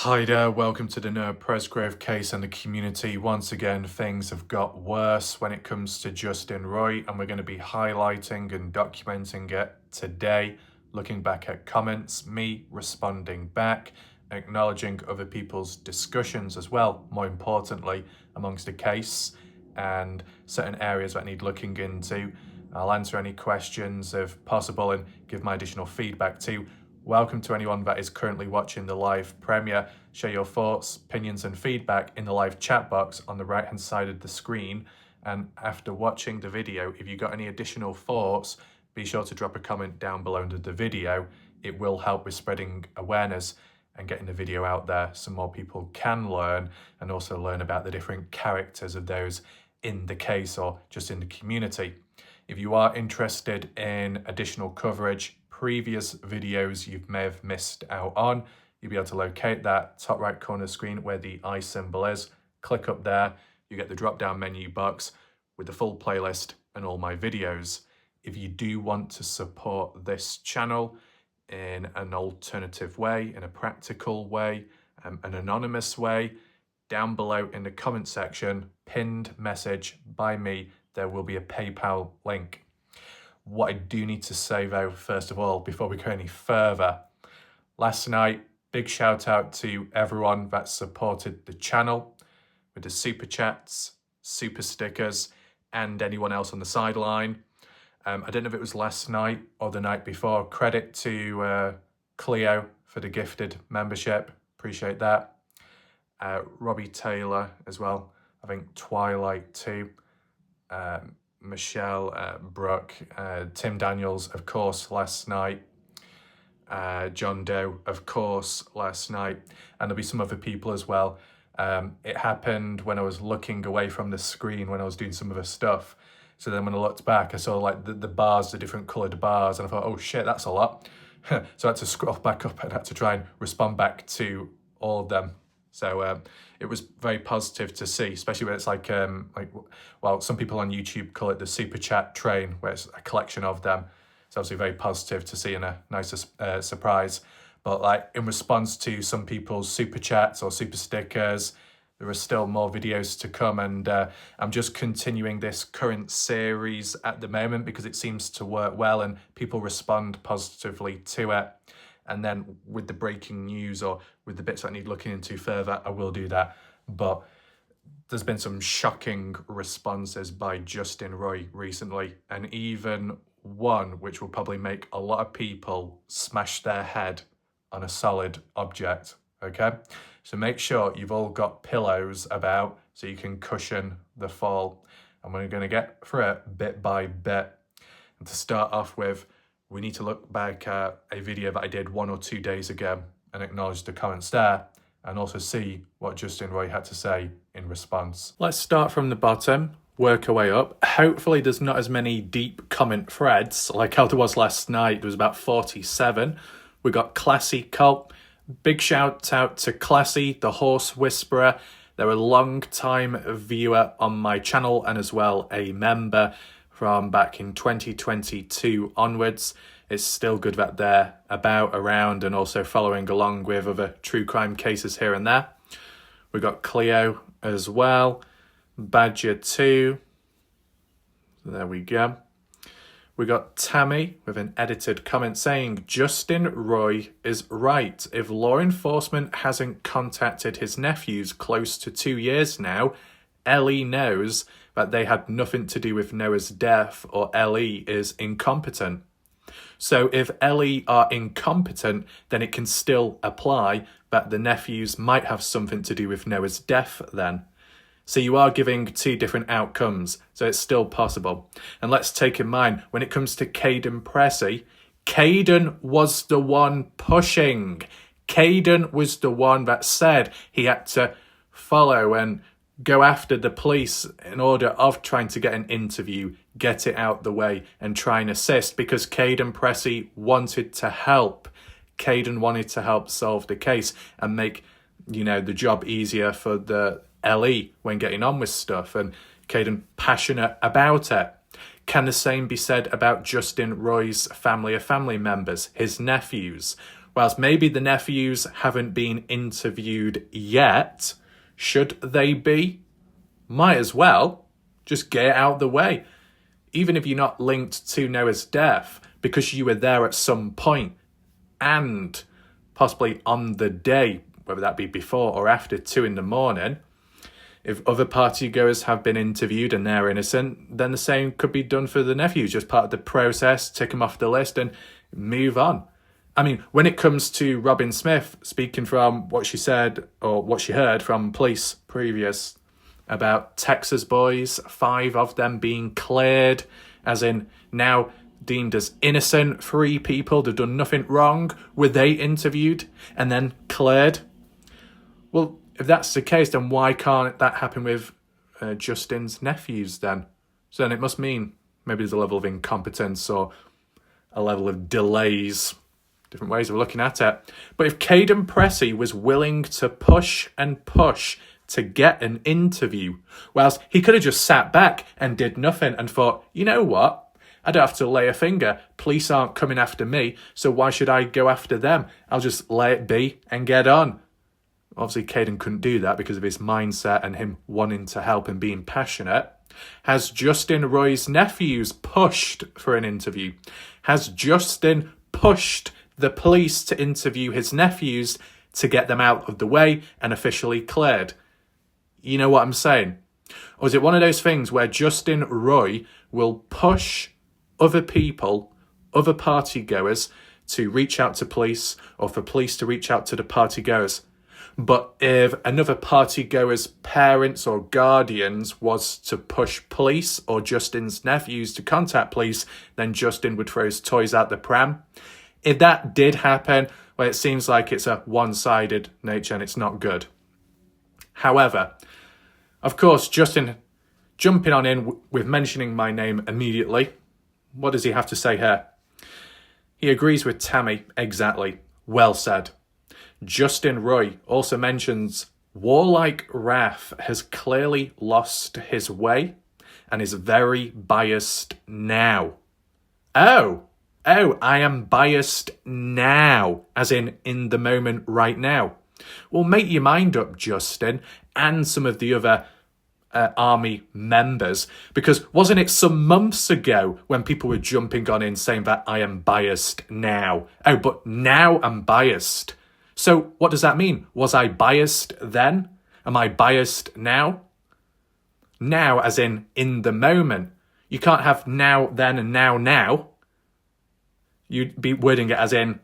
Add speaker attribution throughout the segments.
Speaker 1: Hi there, welcome to the Noah Presgrove case and the community. Once again, things have got worse when it comes to Justin Roy, and we're going to be highlighting and documenting it today, looking back at comments, me responding back, acknowledging other people's discussions as well, more importantly, amongst the case, and certain areas that need looking into. I'll answer any questions if possible and give my additional feedback too. Welcome to anyone that is currently watching the live premiere. Share your thoughts, opinions and feedback in the live chat box on the right hand side of the screen. And after watching the video, if you got any additional thoughts, be sure to drop a comment down below under the video. It will help with spreading awareness and getting the video out there so more people can learn and also learn about the different characters of those in the case or just in the community. If you are interested in additional coverage, previous videos you may have missed out on, you'll be able to locate that top right corner screen where the I symbol is. Click up there, you get the drop down menu box with the full playlist and all my videos. If you do want to support this channel in an alternative way, in a practical way, an anonymous way, down below in the comment section, pinned message by me, there will be a PayPal link. What I do need to say though, first of all, before we go any further, last night, big shout out to everyone that supported the channel with the super chats, super stickers, and anyone else on the sideline. I don't know if it was last night or the night before. Credit to Cleo for the gifted membership. Appreciate that. Robbie Taylor as well. I think Twilight too. Michelle, Brooke, Tim Daniels, of course, last night. John Doe, of course, last night. And there'll be some other people as well. It happened when I was looking away from the screen when I was doing some of the stuff. So then when I looked back, I saw like the bars, the different coloured bars, and I thought, oh shit, that's a lot. So I had to scroll back up and had to try and respond back to all of them. So it was very positive to see, especially when it's like well, some people on YouTube call it the super chat train, where it's a collection of them. It's obviously very positive to see and a nice surprise. But like in response to some people's super chats or super stickers, there are still more videos to come, and I'm just continuing this current series at the moment because it seems to work well and people respond positively to it. And then with the breaking news or with the bits that I need looking into further, I will do that. But there's been some shocking responses by Justin Roy recently, and even one which will probably make a lot of people smash their head on a solid object, okay? So make sure you've all got pillows about so you can cushion the fall. And we're going to get through it bit by bit. And to start off with, we need to look back at a video that I did 1 or 2 days ago and acknowledge the comments there and also see what Justin Roy had to say in response. Let's start from the bottom, work our way up. Hopefully there's not as many deep comment threads like how there was last night. There was about 47. We got Classy Colt. Big shout out to Classy, the horse whisperer. They're a long time viewer on my channel and as well a member from back in 2022 onwards. It's still good that they're about, around, and also following along with other true crime cases here and there. We got Cleo as well. Badger 2. There we go. We got Tammy with an edited comment saying, Justin Roy is right. If law enforcement hasn't contacted his nephews close to 2 years now, Ellie knows that they had nothing to do with Noah's death, or Ellie is incompetent. So if Ellie are incompetent, then it can still apply that the nephews might have something to do with Noah's death then. So you are giving two different outcomes, so it's still possible. And let's take in mind, when it comes to Caden Pressey, Caden was the one pushing. Caden was the one that said he had to follow and go after the police in order of trying to get an interview, get it out the way and try and assist, because Caden Pressey wanted to help. Caden wanted to help solve the case and make, the job easier for the LE when getting on with stuff, and Caden passionate about it. Can the same be said about Justin Roy's family of family members, his nephews? Whilst maybe the nephews haven't been interviewed yet, should they be? Might as well. Just get it out of the way. Even if you're not linked to Noah's death, because you were there at some point and possibly on the day, whether that be before or after 2 a.m, if other partygoers have been interviewed and they're innocent, then the same could be done for the nephews. Just part of the process, tick them off the list and move on. I mean, when it comes to Robin Smith, speaking from what she said or what she heard from police previous about Texas boys, 5 of them being cleared, as in now deemed as innocent, 3 people that have done nothing wrong, were they interviewed and then cleared? Well, if that's the case, then why can't that happen with Justin's nephews then? So then it must mean maybe there's a level of incompetence or a level of delays, different ways of looking at it. But if Caden Pressey was willing to push and push to get an interview, whilst he could have just sat back and did nothing and thought, you know what? I don't have to lay a finger. Police aren't coming after me, so why should I go after them? I'll just lay it be and get on. Obviously, Caden couldn't do that because of his mindset and him wanting to help and being passionate. Has Justin Roy's nephews pushed for an interview? Has Justin pushed the police to interview his nephews to get them out of the way and officially cleared? You know what I'm saying? Or is it one of those things where Justin Roy will push other people, other partygoers, to reach out to police or for police to reach out to the partygoers? But if another partygoer's parents or guardians was to push police or Justin's nephews to contact police, then Justin would throw his toys out the pram. If that did happen, well, it seems like it's a one-sided nature and it's not good. However, of course, Justin jumping on in with mentioning my name immediately. What does he have to say here? He agrees with Tammy, exactly. Well said. Justin Roy also mentions WarLike Wrath has clearly lost his way and is very biased now. Oh, I am biased now, as in the moment right now. Well, make your mind up, Justin, and some of the other army members, because wasn't it some months ago when people were jumping on in saying that I am biased now? Oh, but now I'm biased. So what does that mean? Was I biased then? Am I biased now? Now as in the moment. You can't have now, then, and now. You'd be wording it as in,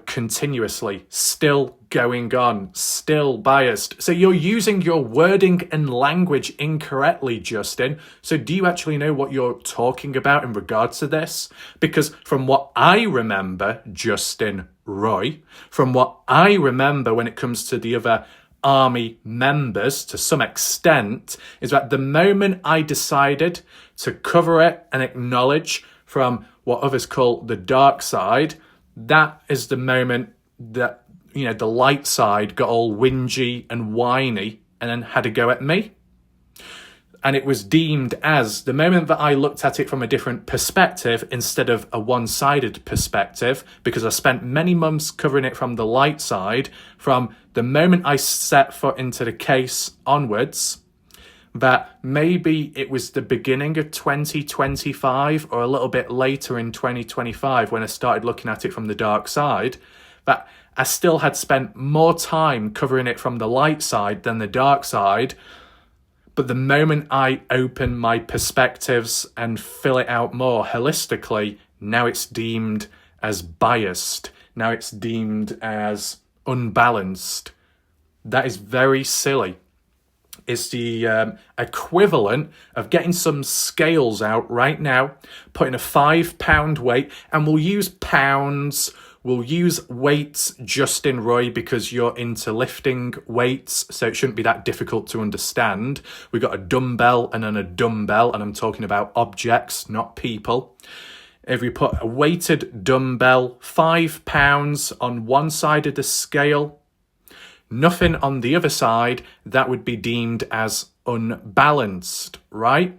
Speaker 1: continuously, still going on, still biased. So you're using your wording and language incorrectly, Justin. So do you actually know what you're talking about in regards to this? Because from what I remember, Justin Roy, from what I remember when it comes to the other army members to some extent, is that the moment I decided to cover it and acknowledge from what others call the dark side, that is the moment that, the light side got all whingy and whiny and then had a go at me. And it was deemed as the moment that I looked at it from a different perspective instead of a one-sided perspective, because I spent many months covering it from the light side, from the moment I set foot into the case onwards, that maybe it was the beginning of 2025 or a little bit later in 2025 when I started looking at it from the dark side, that I still had spent more time covering it from the light side than the dark side. But the moment I open my perspectives and fill it out more holistically, now it's deemed as biased. Now it's deemed as unbalanced. That is very silly. It's the equivalent of getting some scales out right now, putting a 5-pound weight, and we'll use pounds, we'll use weights, Justin Roy, because you're into lifting weights, so it shouldn't be that difficult to understand. We've got a dumbbell and then a dumbbell, and I'm talking about objects, not people. If we put a weighted dumbbell, 5 pounds on one side of the scale, nothing on the other side, that would be deemed as unbalanced, right?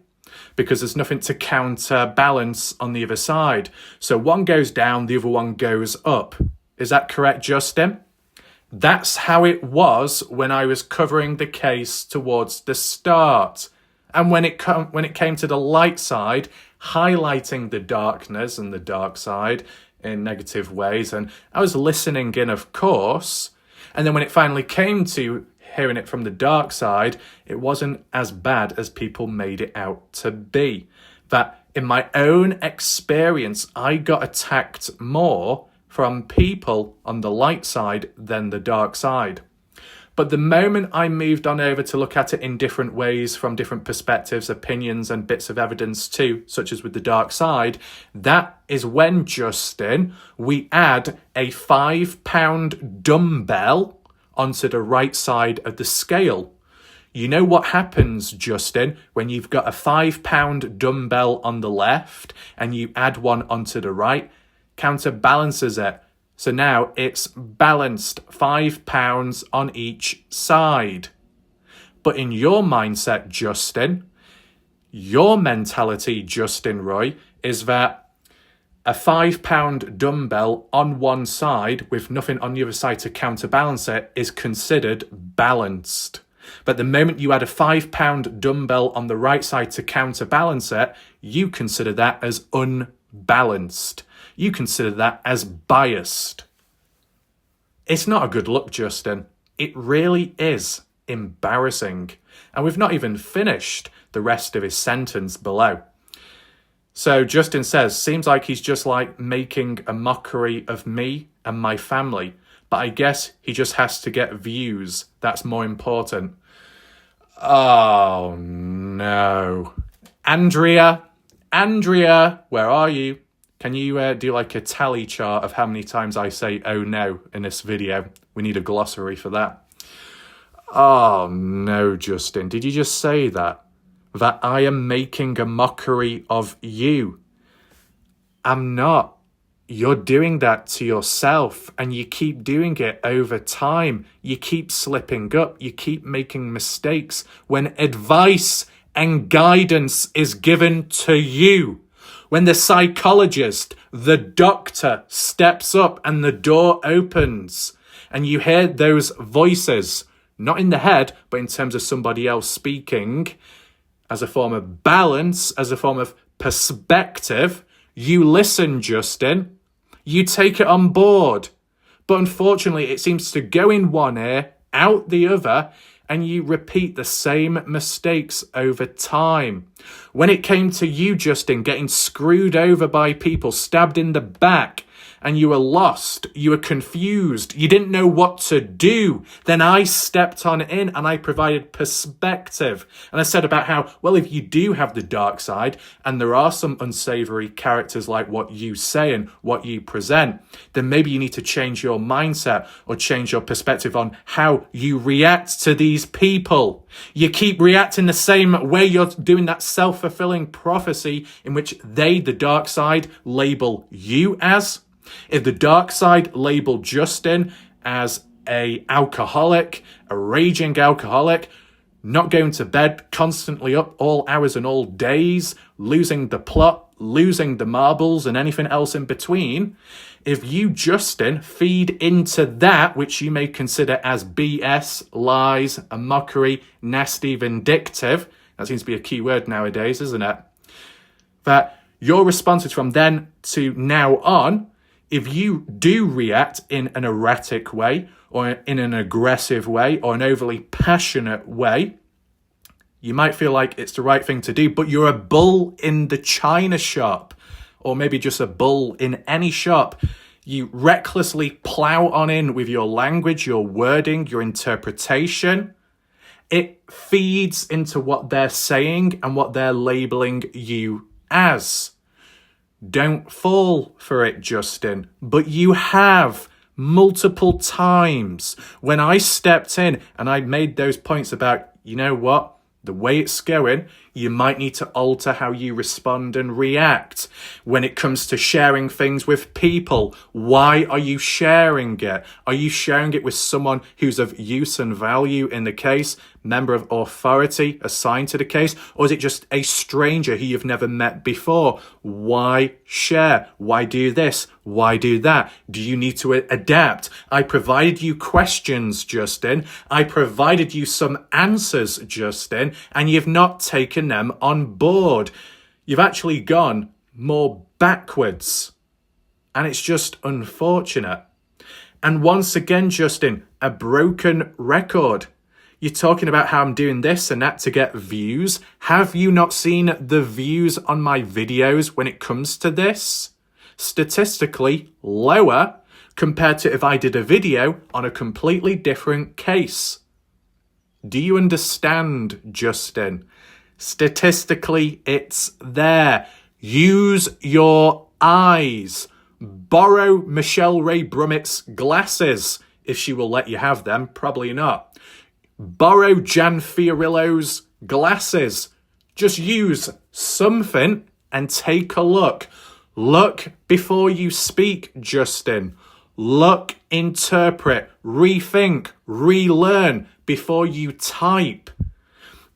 Speaker 1: Because there's nothing to counterbalance on the other side. So one goes down, the other one goes up. Is that correct, Justin? That's how it was when I was covering the case towards the start. And when it came to the light side, highlighting the darkness and the dark side in negative ways, and I was listening in, of course. And then when it finally came to hearing it from the dark side, it wasn't as bad as people made it out to be. That in my own experience, I got attacked more from people on the light side than the dark side. But the moment I moved on over to look at it in different ways, from different perspectives, opinions, and bits of evidence too, such as with the dark side, that is when, Justin, we add a 5-pound dumbbell onto the right side of the scale. You know what happens, Justin, when you've got a 5-pound dumbbell on the left and you add one onto the right? Counterbalances it. So now it's balanced, 5 pounds on each side. But in your mindset, Justin, your mentality, Justin Roy, is that a 5-pound dumbbell on one side with nothing on the other side to counterbalance it is considered balanced. But the moment you add a 5-pound dumbbell on the right side to counterbalance it, you consider that as unbalanced. You consider that as biased. It's not a good look, Justin. It really is embarrassing. And we've not even finished the rest of his sentence below. So Justin says, seems like he's just like making a mockery of me and my family. But I guess he just has to get views. That's more important. Oh, no. Andrea, where are you? Can you do like a tally chart of how many times I say oh no in this video? We need a glossary for that. Oh no, Justin, did you just say that? That I am making a mockery of you? I'm not. You're doing that to yourself, and you keep doing it over time. You keep slipping up. You keep making mistakes when advice and guidance is given to you. When the psychologist, the doctor steps up and the door opens and you hear those voices, not in the head, but in terms of somebody else speaking, as a form of balance, as a form of perspective, you listen, Justin. You take it on board. But unfortunately, it seems to go in one ear, out the other, and you repeat the same mistakes over time. When it came to you, Justin, getting screwed over by people, stabbed in the back, and you were lost, you were confused, you didn't know what to do, then I stepped on in and I provided perspective. And I said about how, well, if you do have the dark side and there are some unsavory characters like what you say and what you present, then maybe you need to change your mindset or change your perspective on how you react to these people. You keep reacting the same way. You're doing that self-fulfilling prophecy in which they, the dark side, label you as. If the dark side labeled Justin as a alcoholic, a raging alcoholic, not going to bed, constantly up all hours and all days, losing the plot, losing the marbles and anything else in between, if you, Justin, feed into that which you may consider as BS, lies, a mockery, nasty, vindictive, that seems to be a key word nowadays, isn't it? That your response is from then to now on, if you do react in an erratic way or in an aggressive way or an overly passionate way, you might feel like it's the right thing to do, but you're a bull in the china shop, or maybe just a bull in any shop. You recklessly plow on in with your language, your wording, your interpretation. It feeds into what they're saying and what they're labeling you as. Don't fall for it, Justin, but you have multiple times. When I stepped in and I made those points about, you know what, the way it's going, You might need to alter how you respond and react. When it comes to sharing things with people, why are you sharing it? Are you sharing it with someone who's of use and value in the case, member of authority assigned to the case, or is it just a stranger who you've never met before? Why share? Why do this? Why do that? Do you need to adapt? I provided you questions, Justin. I provided you some answers, Justin, and you've not taken them on board. You've actually gone more backwards, and it's just unfortunate. And once again, Justin, a broken record. You're talking about how I'm doing this and that to get views. Have you not seen the views on my videos when it comes to this? Statistically lower compared to if I did a video on a completely different case. Do you understand, Justin? Statistically, it's there. Use your eyes. Borrow Michelle Ray Brummett's glasses, if she will let you have them. Probably not. Borrow Jan Fiorillo's glasses. Just use something and take a look. Look before you speak, Justin. Look, interpret, rethink, relearn before you type.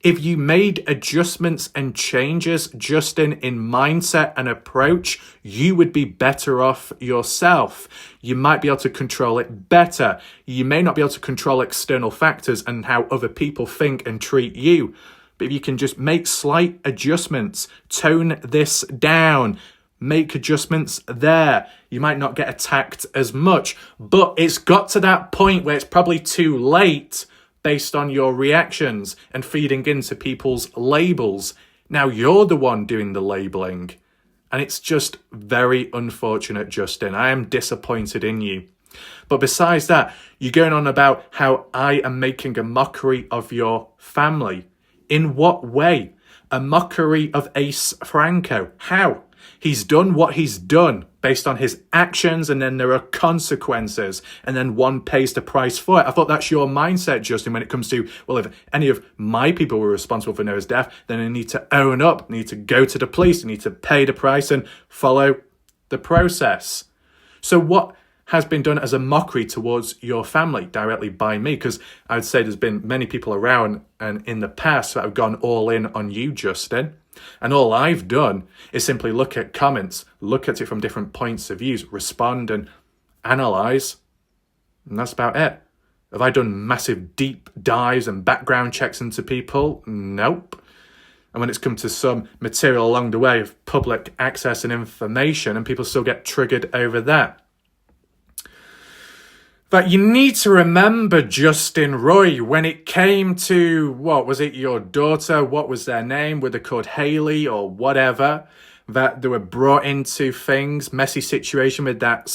Speaker 1: If you made adjustments and changes, Justin, in mindset and approach, you would be better off yourself. You might be able to control it better. You may not be able to control external factors and how other people think and treat you. But if you can just make slight adjustments, tone this down, make adjustments there, you might not get attacked as much. But it's got to that point where it's probably too late based on your reactions and feeding into people's labels. Now you're the one doing the labeling. And it's just very unfortunate, Justin. I am disappointed in you. But besides that, you're going on about how I am making a mockery of your family. In what way? A mockery of Ace Franco. How? He's done what he's done based on his actions, and then there are consequences, and then one pays the price for it. I thought that's your mindset, Justin, when it comes to, well, if any of my people were responsible for Noah's death, then I need to own up, need to go to the police, need to pay the price and follow the process. So what has been done as a mockery towards your family directly by me? Because I would say there's been many people around and in the past that have gone all in on you, Justin. And all I've done is simply look at comments, look at it from different points of view, respond and analyse. And that's about it. Have I done massive deep dives and background checks into people? Nope. And when it's come to some material along the way of public access and information, and people still get triggered over that. But you need to remember, Justin Roy, when it came to, what was it, your daughter, what was their name? Were they called Haley or whatever? That they were brought into things, messy situation with that,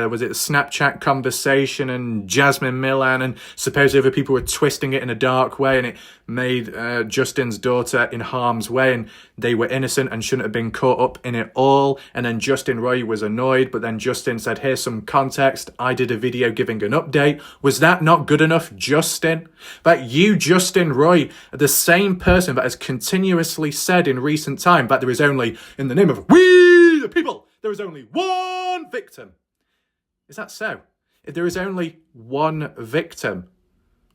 Speaker 1: was it a Snapchat conversation and Jasmine Milan, and supposedly other people were twisting it in a dark way, and it made Justin's daughter in harm's way, and they were innocent and shouldn't have been caught up in it all. And then Justin Roy was annoyed, but then Justin said, here's some context. I did a video giving an update. Was that not good enough, Justin? That you, Justin Roy, are the same person that has continuously said in recent time that there is only, in the name of we the people, there is only one victim. Is that so? If there is only one victim,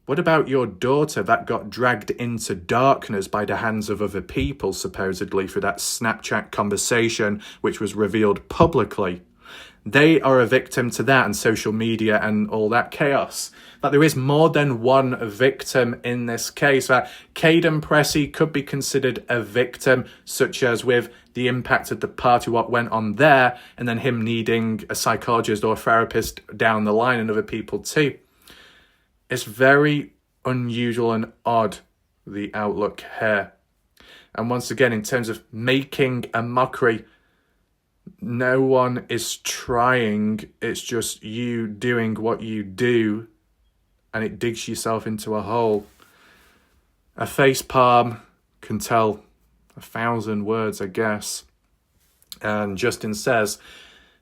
Speaker 1: what about your daughter that got dragged into darkness by the hands of other people, supposedly, through that Snapchat conversation, which was revealed publicly? They are a victim to that and social media and all that chaos. That there is more than one victim in this case. That Caden Pressey could be considered a victim, such as with the impact of the party, what went on there, and then him needing a psychologist or a therapist down the line, and other people too. It's very unusual and odd, the outlook here. And once again, in terms of making a mockery, no one is trying. It's just you doing what you do, and it digs yourself into a hole. A face palm can tell 1,000 words, I guess. And Justin says,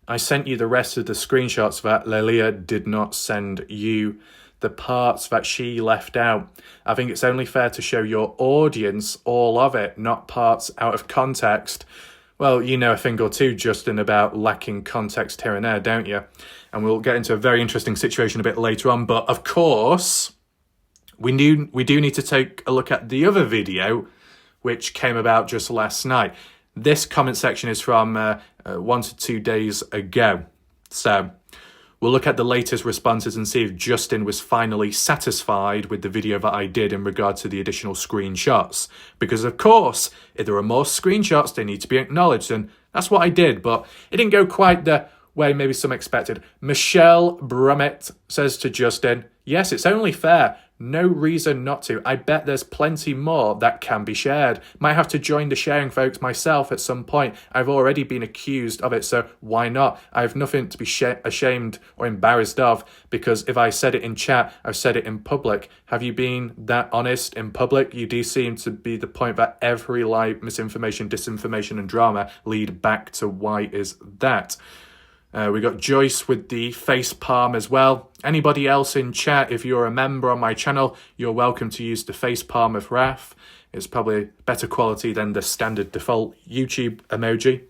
Speaker 1: I sent you the rest of the screenshots that Lelia did not send you. the parts that she left out. I think it's only fair to show your audience all of it, not parts out of context. Well, you know a thing or two, Justin, about lacking context here and there, don't you? And we'll get into a very interesting situation a bit later on. But of course, we do need to take a look at the other video, which came about just last night. This comment section is from 1 to 2 days ago. So we'll look at the latest responses and see if Justin was finally satisfied with the video that I did in regard to the additional screenshots. Because of course, if there are more screenshots, they need to be acknowledged. And that's what I did, but it didn't go quite the way maybe some expected. Michelle Brummett says to Justin, yes, it's only fair. No reason not to. I bet there's plenty more that can be shared. Might have to join the sharing folks myself at some point. I've already been accused of it, so why not? I have nothing to be ashamed or embarrassed of, because if I said it in chat, I've said it in public. Have you been that honest in public? You do seem to be the point that every lie, misinformation, disinformation and drama lead back to why is that. We got Joyce with the face palm as well. Anybody else in chat, if you're a member on my channel, you're welcome to use the face palm of wrath. It's probably better quality than the standard default YouTube emoji.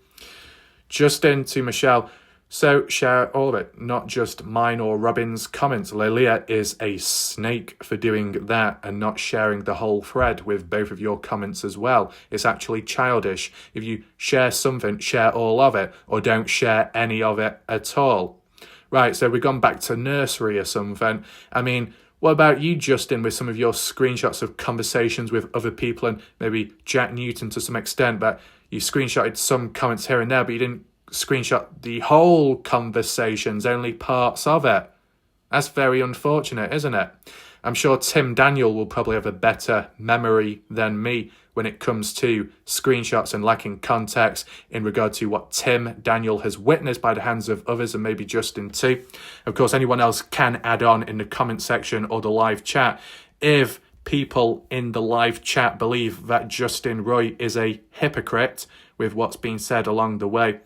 Speaker 1: Justin to Michelle. So share all of it, not just mine or Robin's comments. Lelia is a snake for doing that and not sharing the whole thread with both of your comments as well. It's actually childish. If you share something, share all of it, or don't share any of it at all. Right, so we've gone back to nursery or something. I mean, what about you, Justin, with some of your screenshots of conversations with other people and maybe Jack Newton to some extent, but you screenshotted some comments here and there, but you didn't screenshot the whole conversations, only parts of it. That's very unfortunate, isn't it? I'm sure Tim Daniel will probably have a better memory than me when it comes to screenshots and lacking context in regard to what Tim Daniel has witnessed by the hands of others, and maybe Justin too. Of course, anyone else can add on in the comment section or the live chat if people in the live chat believe that Justin Roy is a hypocrite with what's been said along the way.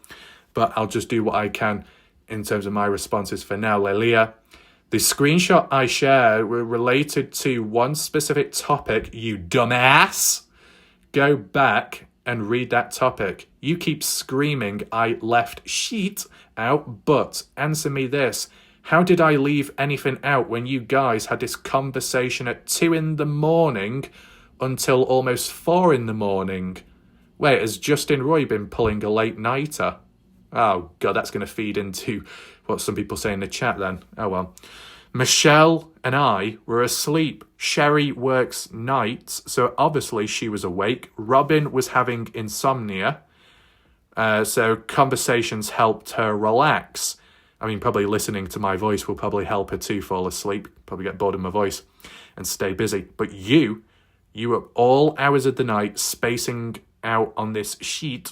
Speaker 1: But I'll just do what I can in terms of my responses for now. Lelia, the screenshot I shared were related to one specific topic, you dumbass. Go back and read that topic. You keep screaming, I left sheet out, but answer me this. How did I leave anything out when you guys had this conversation at 2 a.m. until almost 4 a.m? Wait, has Justin Roy been pulling a late nighter? Oh, God, that's going to feed into what some people say in the chat then. Oh, well. Michelle and I were asleep. Sherry works nights, so obviously she was awake. Robin was having insomnia, so conversations helped her relax. I mean, probably listening to my voice will probably help her too fall asleep, probably get bored of my voice and stay busy. But you were all hours of the night spacing out on this sheet.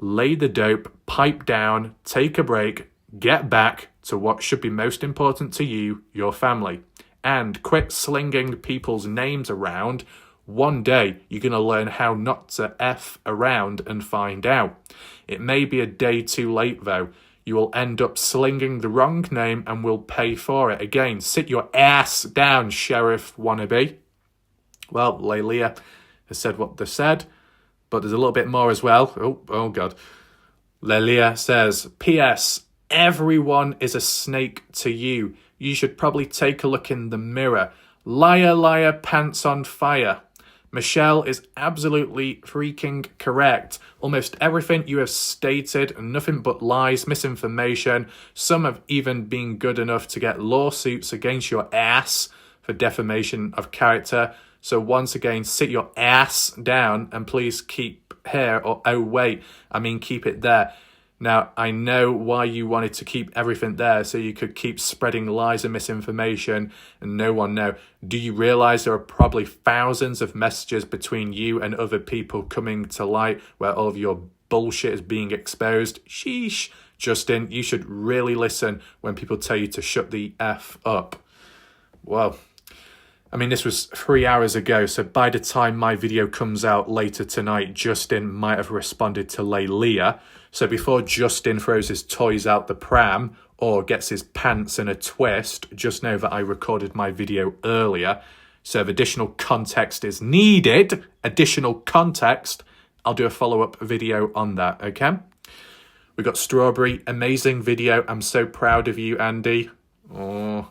Speaker 1: Lay the dope, pipe down, take a break, get back to what should be most important to you, your family. And quit slinging people's names around. One day, you're going to learn how not to F around and find out. It may be a day too late, though. You will end up slinging the wrong name and will pay for it. Again, sit your ass down, Sheriff wannabe. Well, Lelia has said what they said. But there's a little bit more as well. Oh God. Lelia says, P.S. Everyone is a snake to you. You should probably take a look in the mirror. Liar, liar, pants on fire. Michelle is absolutely freaking correct. Almost everything you have stated, nothing but lies, misinformation. Some have even been good enough to get lawsuits against your ass for defamation of character. So once again, sit your ass down and please keep here, or oh wait, I mean keep it there. Now, I know why you wanted to keep everything there so you could keep spreading lies and misinformation and no one know. Do you realise there are probably thousands of messages between you and other people coming to light where all of your bullshit is being exposed? Sheesh. Justin, you should really listen when people tell you to shut the F up. Well, I mean, this was 3 hours ago, so by the time my video comes out later tonight, Justin might have responded to Lelia. So before Justin throws his toys out the pram, or gets his pants in a twist, just know that I recorded my video earlier. So if additional context is needed, I'll do a follow-up video on that, okay? We got Strawberry, amazing video. I'm so proud of you, Andy. Oh,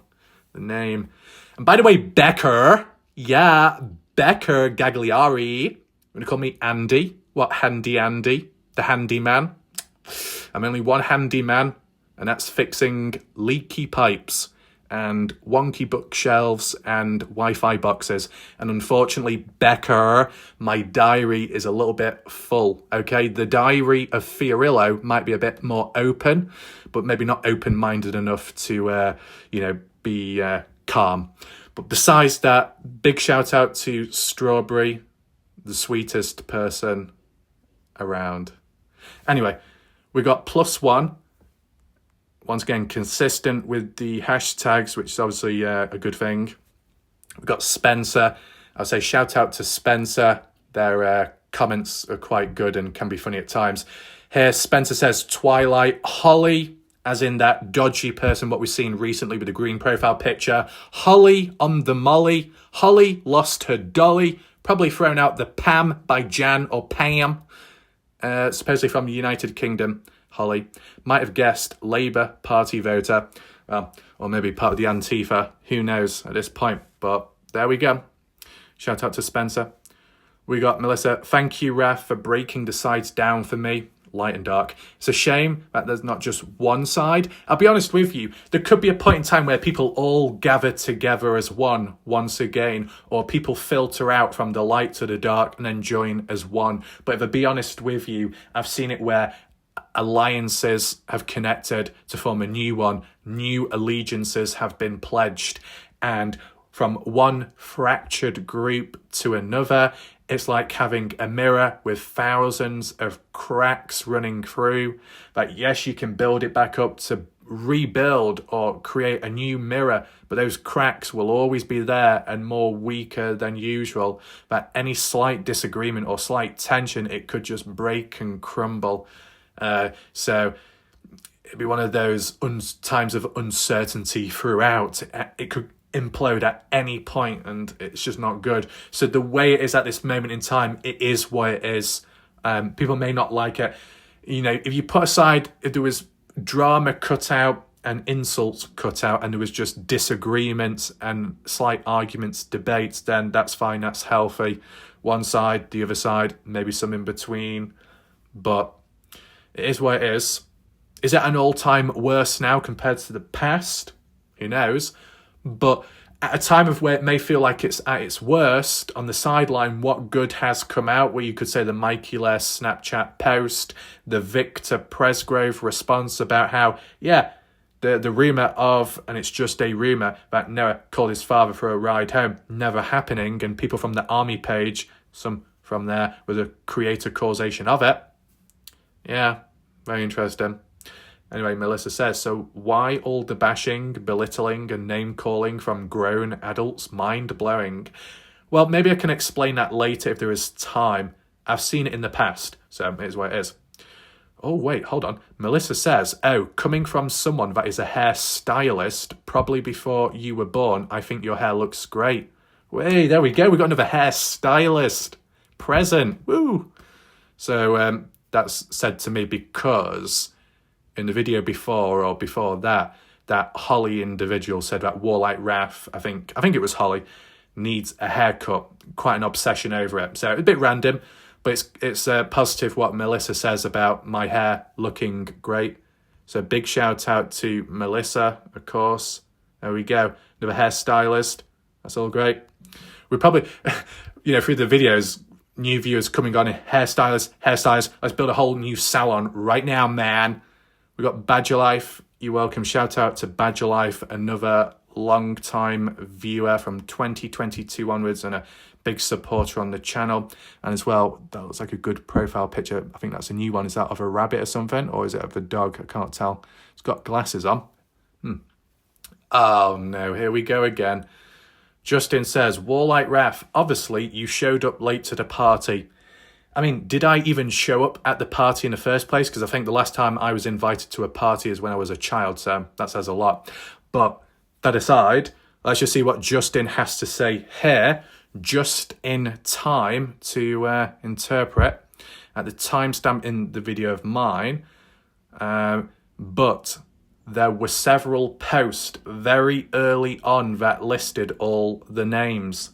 Speaker 1: the name. And by the way, Becker Gagliari. Gonna call me Andy. What, Handy Andy? The handyman? I'm only one handyman, and that's fixing leaky pipes and wonky bookshelves and Wi-Fi boxes. And unfortunately, Becker, my diary is a little bit full, okay? The diary of Fiorillo might be a bit more open, but maybe not open-minded enough to, be calm. But besides that, big shout out to Strawberry, the sweetest person around. Anyway, we got +1. Once again, consistent with the hashtags, which is obviously a good thing. We've got Spencer. I'll say shout out to Spencer. Their comments are quite good and can be funny at times. Here, Spencer says, Twilight, Holly, as in that dodgy person, what we've seen recently with the green profile picture. Holly on the molly. Holly lost her dolly. Probably thrown out the Pam by Jan or Pam. Supposedly from the United Kingdom. Holly might have guessed Labour Party voter, well, or maybe part of the Antifa, who knows at this point, but there we go. Shout out to Spencer. We got Melissa, thank you, Raf, for breaking the sides down for me, light and dark. It's a shame that there's not just one side. I'll be honest with you, there could be a point in time where people all gather together as one once again, or people filter out from the light to the dark and then join as one. But if I be honest with you, I've seen it where alliances have connected to form a new one, new allegiances have been pledged, and from one fractured group to another, it's like having a mirror with thousands of cracks running through. Like, yes, you can build it back up to rebuild or create a new mirror, but those cracks will always be there and more weaker than usual. That any slight disagreement or slight tension, it could just break and crumble. So it'd be one of those times of uncertainty throughout. It could implode at any point, and it's just not good. So the way it is at this moment in time, it is what it is. People may not like it. If you put aside, if there was drama cut out and insults cut out and there was just disagreements and slight arguments, debates, then that's fine, that's healthy. One side, the other side, maybe some in between, but it is what it is. Is it an all-time worst now compared to the past? Who knows? But at a time of where it may feel like it's at its worst, on the sideline, what good has come out? Where you could say the Mikey Lair Snapchat post, the Victor Presgrove response about how, the rumour of, and it's just a rumour, that Noah called his father for a ride home, never happening, and people from the army page, some from there, with a creator causation of it. Yeah, very interesting. Anyway, Melissa says, so why all the bashing, belittling, and name-calling from grown adults? Mind-blowing. Well, maybe I can explain that later if there is time. I've seen it in the past, so here's what it is. Oh, wait, hold on. Melissa says, coming from someone that is a hairstylist, probably before you were born, I think your hair looks great. Hey, there we go. We got another hairstylist present. Woo! So, that's said to me because in the video before that Holly individual said that WarLike Wrath, I think it was Holly, needs a haircut, quite an obsession over it. So a bit random, but it's positive what Melissa says about my hair looking great. So big shout out to Melissa, of course. There we go. Another hairstylist. That's all great. We probably, through the videos, new viewers coming on, hairstylist, let's build a whole new salon right now, man. We got Badger Life, you're welcome. Shout out to Badger Life, another long-time viewer from 2022 onwards and a big supporter on the channel. And as well, that looks like a good profile picture. I think that's a new one. Is that of a rabbit or something? Or is it of a dog? I can't tell. It's got glasses on. Oh no, here we go again. Justin says, WarLike Wrath, obviously you showed up late to the party. I mean, did I even show up at the party in the first place? Because I think the last time I was invited to a party is when I was a child, so that says a lot. But that aside, let's just see what Justin has to say here, just in time to interpret at the timestamp in the video of mine. But there were several posts very early on that listed all the names.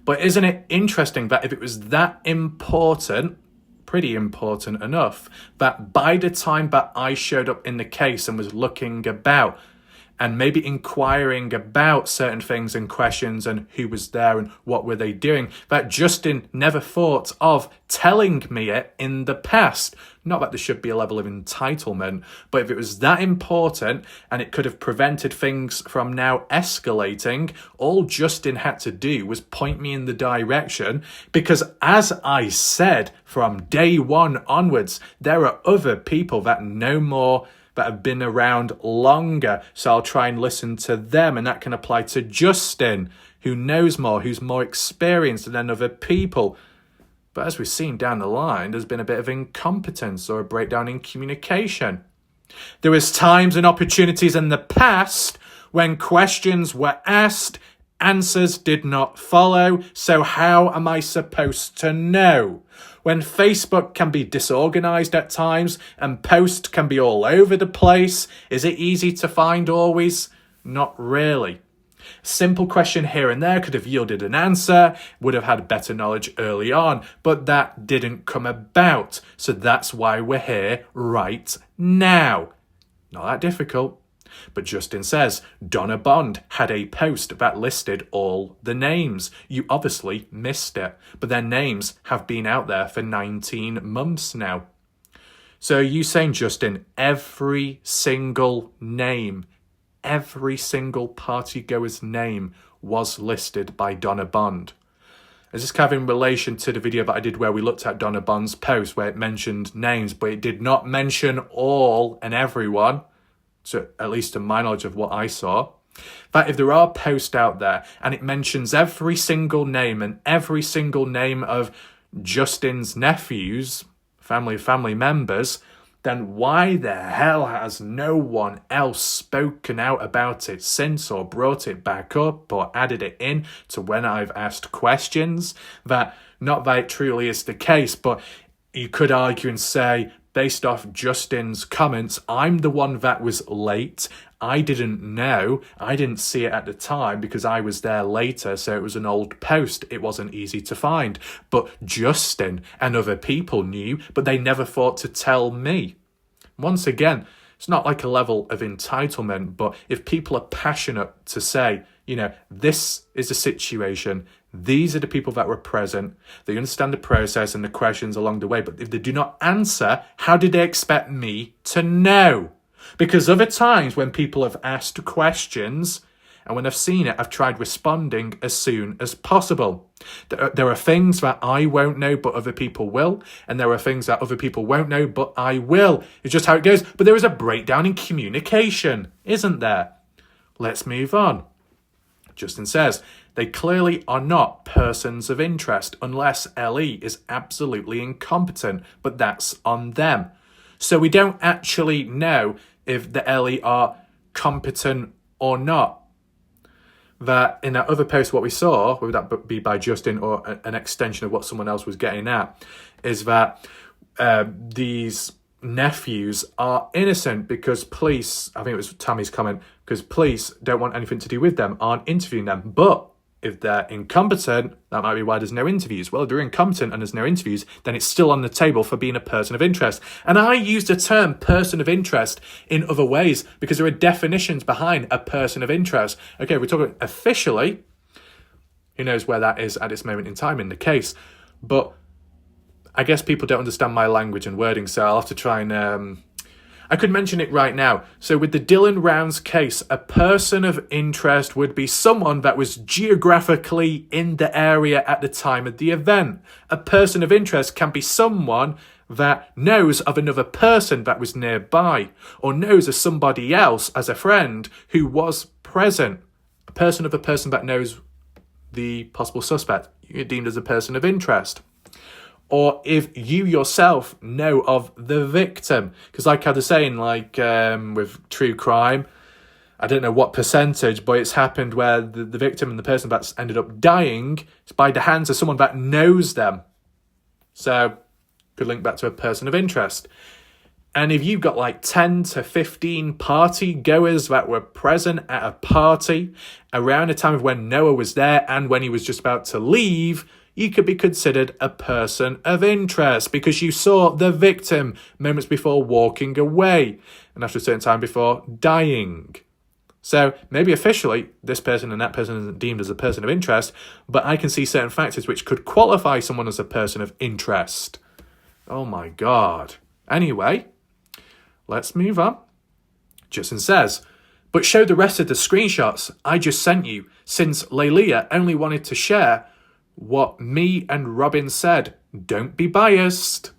Speaker 1: But isn't it interesting that if it was that important, pretty important enough, that by the time that I showed up in the case and was looking about and maybe inquiring about certain things and questions and who was there and what were they doing, that Justin never thought of telling me it in the past. Not that there should be a level of entitlement, but if it was that important and it could have prevented things from now escalating, all Justin had to do was point me in the direction, because as I said from day one onwards, there are other people that know more, that have been around longer, so I'll try and listen to them, and that can apply to Justin, who knows more, who's more experienced than other people. But as we've seen down the line, there's been a bit of incompetence or a breakdown in communication. There was times and opportunities in the past when questions were asked, answers did not follow, so how am I supposed to know? When Facebook can be disorganized at times and posts can be all over the place, is it easy to find always? Not really. Simple question here and there could have yielded an answer, would have had better knowledge early on, but that didn't come about. So that's why we're here right now. Not that difficult. But Justin says, Donna Bond had a post that listed all the names. You obviously missed it, but their names have been out there for 19 months now. So are you saying, Justin, every single name, every single partygoer's name was listed by Donna Bond? Is this kind of in relation to the video that I did where we looked at Donna Bond's post where it mentioned names, but it did not mention all and everyone? So at least to my knowledge of what I saw, that if there are posts out there and it mentions every single name and every single name of Justin's nephews, family members, then why the hell has no one else spoken out about it since, or brought it back up, or added it in to when I've asked questions? That not that it truly is the case, but you could argue and say, based off Justin's comments, I'm the one that was late. I didn't know. I didn't see it at the time because I was there later, so it was an old post. It wasn't easy to find. But Justin and other people knew, but they never thought to tell me. Once again, it's not like a level of entitlement, but if people are passionate to say, you know, this is the situation, these are the people that were present, they understand the process and the questions along the way, but if they do not answer, how did they expect me to know? Because other times when people have asked questions and when I've seen it, I've tried responding as soon as possible. There are things that I won't know, but other people will. And there are things that other people won't know, but I will. It's just how it goes. But there is a breakdown in communication, isn't there? Let's move on. Justin says, they clearly are not persons of interest unless LE is absolutely incompetent, but that's on them. So we don't actually know if the LE are competent or not. That in that other post, what we saw, whether that be by Justin or an extension of what someone else was getting at, is that these nephews are innocent because police, I think it was Tammy's comment, because police don't want anything to do with them, aren't interviewing them. But if they're incompetent, that might be why there's no interviews. Well, if they're incompetent and there's no interviews, then it's still on the table for being a person of interest. And I used the term person of interest in other ways because there are definitions behind a person of interest. Okay, we're talking officially, who knows where that is at this moment in time in the case. But I guess people don't understand my language and wording, so I'll have to try and... I could mention it right now. So with the Dylan Rounds case, a person of interest would be someone that was geographically in the area at the time of the event. A person of interest can be someone that knows of another person that was nearby, or knows of somebody else as a friend who was present. A person of a person that knows the possible suspect, you're deemed as a person of interest. or if you yourself know of the victim. Because like I was saying, like with true crime, I don't know what percentage, but it's happened where the victim and the person that's ended up dying is by the hands of someone that knows them. So, could link back to a person of interest. And if you've got like 10 to 15 party goers that were present at a party around the time of when Noah was there and when he was just about to leave, you could be considered a person of interest because you saw the victim moments before walking away and after a certain time before dying. So maybe officially this person and that person isn't deemed as a person of interest, but I can see certain factors which could qualify someone as a person of interest. Oh my God. Anyway, let's move on. Justin says, but show the rest of the screenshots I just sent you since Lelia only wanted to share what me and Robin said. Don't be biased.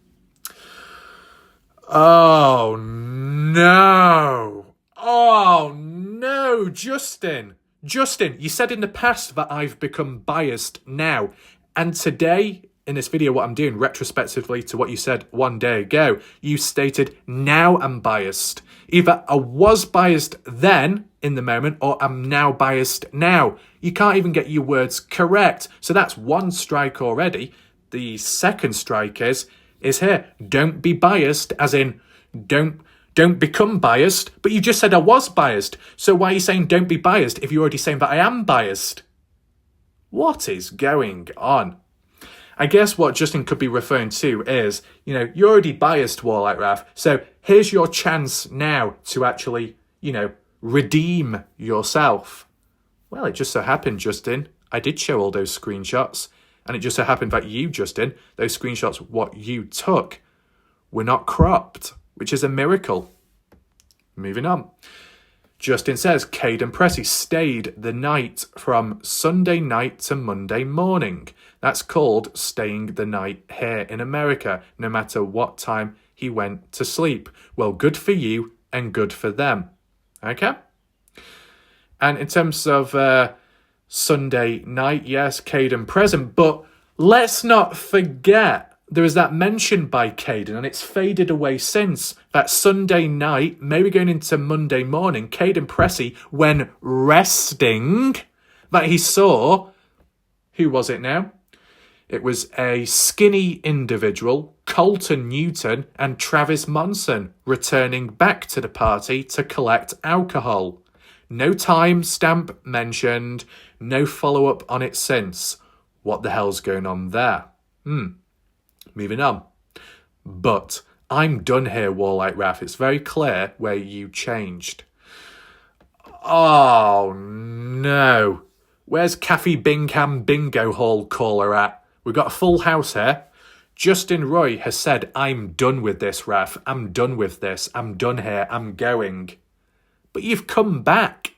Speaker 1: Oh no. Oh no, Justin. Justin, you said in the past that I've become biased now. And today, in this video, what I'm doing retrospectively to what you said one day ago, you stated, now I'm biased. Either I was biased then, in the moment, or I'm now biased now. You can't even get your words correct. So that's one strike already. The second strike is here. Don't be biased, as in, don't become biased. But you just said I was biased. So why are you saying don't be biased if you're already saying that I am biased? What is going on? I guess what Justin could be referring to is, you're already biased, WarLike Wrath. So here's your chance now to actually, redeem yourself. Well, it just so happened, Justin, I did show all those screenshots. And it just so happened that you, Justin, those screenshots, what you took, were not cropped, which is a miracle. Moving on. Justin says, Cade and Pressy stayed the night from Sunday night to Monday morning. That's called staying the night here in America, no matter what time he went to sleep. Well, good for you and good for them. Okay? And in terms of Sunday night, yes, Caden present, but let's not forget there was that mention by Caden, and it's faded away since, that Sunday night, maybe going into Monday morning, Caden Pressy, when resting, that he saw, who was it now? It was a skinny individual, Colton Newton and Travis Monson, returning back to the party to collect alcohol. No time stamp mentioned, no follow-up on it since. What the hell's going on there? Moving on. But I'm done here, WarLike Wrath. It's very clear where you changed. Oh, no. Where's Kathy Bingham Bingo Hall caller at? We've got a full house here. Justin Roy has said, I'm done with this, Wrath. I'm done with this. I'm done here. I'm going. But you've come back.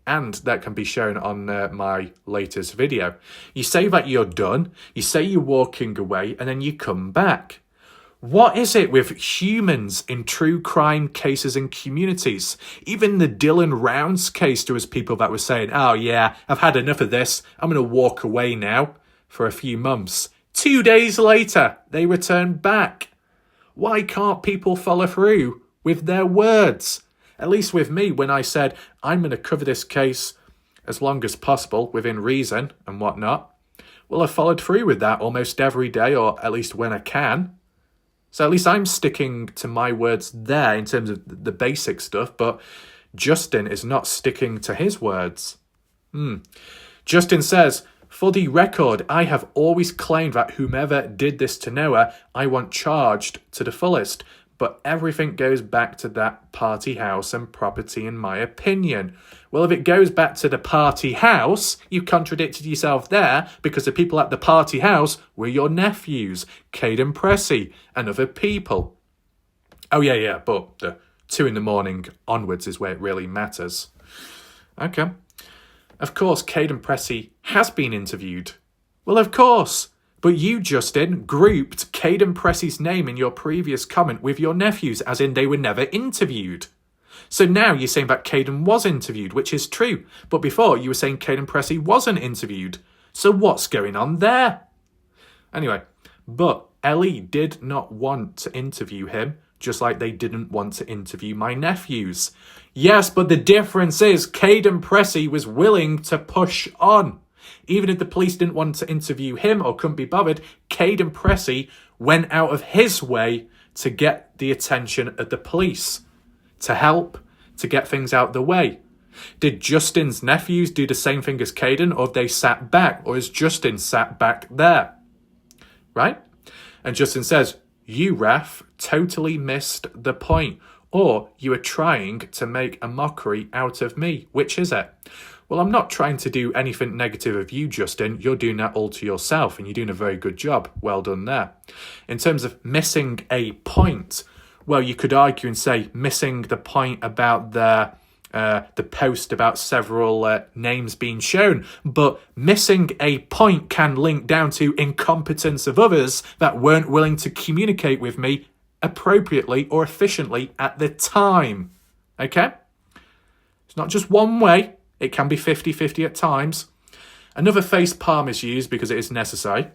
Speaker 1: And that can be shown on my latest video. You say that you're done. You say you're walking away. And then you come back. What is it with humans in true crime cases and communities? Even the Dylan Rounds case, there was people that were saying, oh yeah, I've had enough of this. I'm going to walk away now for a few months. 2 days later, they return back. Why can't people follow through with their words? At least with me, when I said, I'm going to cover this case as long as possible, within reason and whatnot, well, I followed through with that almost every day, or at least when I can. So at least I'm sticking to my words there in terms of the basic stuff, but Justin is not sticking to his words. Justin says, for the record, I have always claimed that whomever did this to Noah, I want charged to the fullest. But everything goes back to that party house and property, in my opinion. Well, if it goes back to the party house, you contradicted yourself there, because the people at the party house were your nephews, Caden Pressy, and other people. Oh, yeah, but the 2 a.m. onwards is where it really matters. Okay. Of course, Caden Pressy has been interviewed. Well, of course. But you, Justin, grouped Caden Pressy's name in your previous comment with your nephews, as in they were never interviewed. So now you're saying that Caden was interviewed, which is true. But before, you were saying Caden Pressy wasn't interviewed. So what's going on there? Anyway, but Ellie did not want to interview him, just like they didn't want to interview my nephews. Yes, but the difference is Caden Pressey was willing to push on. Even if the police didn't want to interview him or couldn't be bothered, Caden Pressey went out of his way to get the attention of the police, to help, to get things out the way. Did Justin's nephews do the same thing as Caden, or have they sat back, or has Justin sat back there? Right? And Justin says, you, ref, totally missed the point, or you are trying to make a mockery out of me. Which is it? Well, I'm not trying to do anything negative of you, Justin. You're doing that all to yourself, and you're doing a very good job. Well done there. In terms of missing a point, well, you could argue and say missing the point about the post about several names being shown, but missing a point can link down to incompetence of others that weren't willing to communicate with me appropriately or efficiently at the time. Okay? It's not just one way. It can be 50-50 at times. Another face palm is used because it is necessary.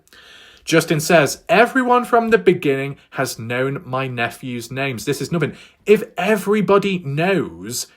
Speaker 1: Justin says, everyone from the beginning has known my nephew's names. This is nothing. If everybody knows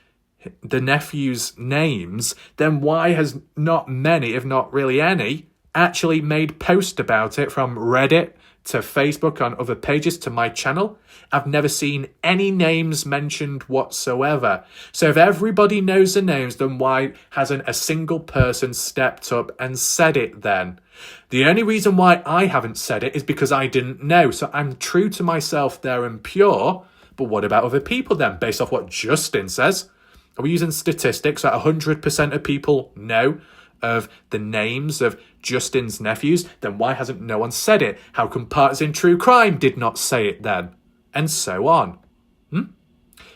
Speaker 1: the nephew's names, then why has not many, if not really any, actually made posts about it from Reddit to Facebook on other pages to my channel? I've never seen any names mentioned whatsoever. So if everybody knows the names, then why hasn't a single person stepped up and said it then? The only reason why I haven't said it is because I didn't know. So I'm true to myself there and pure. But what about other people then, based off what Justin says? Are we using statistics that 100% of people know of the names of Justin's nephews? Then why hasn't no one said it? How come Partisan True Crime did not say it then? And so on.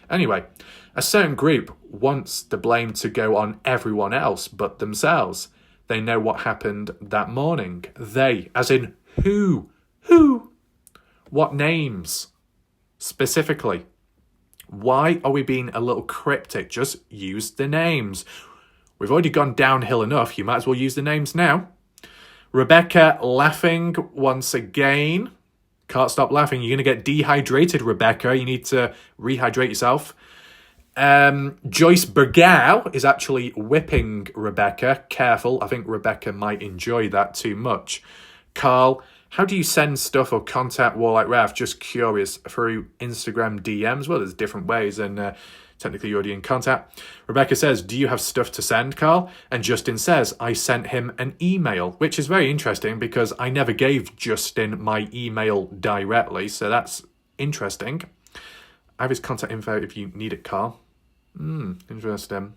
Speaker 1: Anyway, a certain group wants the blame to go on everyone else but themselves. They know what happened that morning. They, as in who? Who? What names? Specifically. Why are we being a little cryptic? Just use the names. We've already gone downhill enough. You might as well use the names now. Rebecca laughing once again. Can't stop laughing. You're going to get dehydrated, Rebecca. You need to rehydrate yourself. Joyce Bergow is actually whipping Rebecca. Careful. I think Rebecca might enjoy that too much. Carl, how do you send stuff or contact WarLike Wrath? Just curious. Through Instagram DMs? Well, there's different ways, and technically you're already in contact. Rebecca says, do you have stuff to send, Carl? And Justin says, I sent him an email, which is very interesting because I never gave Justin my email directly, so that's interesting. I have his contact info if you need it, Carl. Interesting.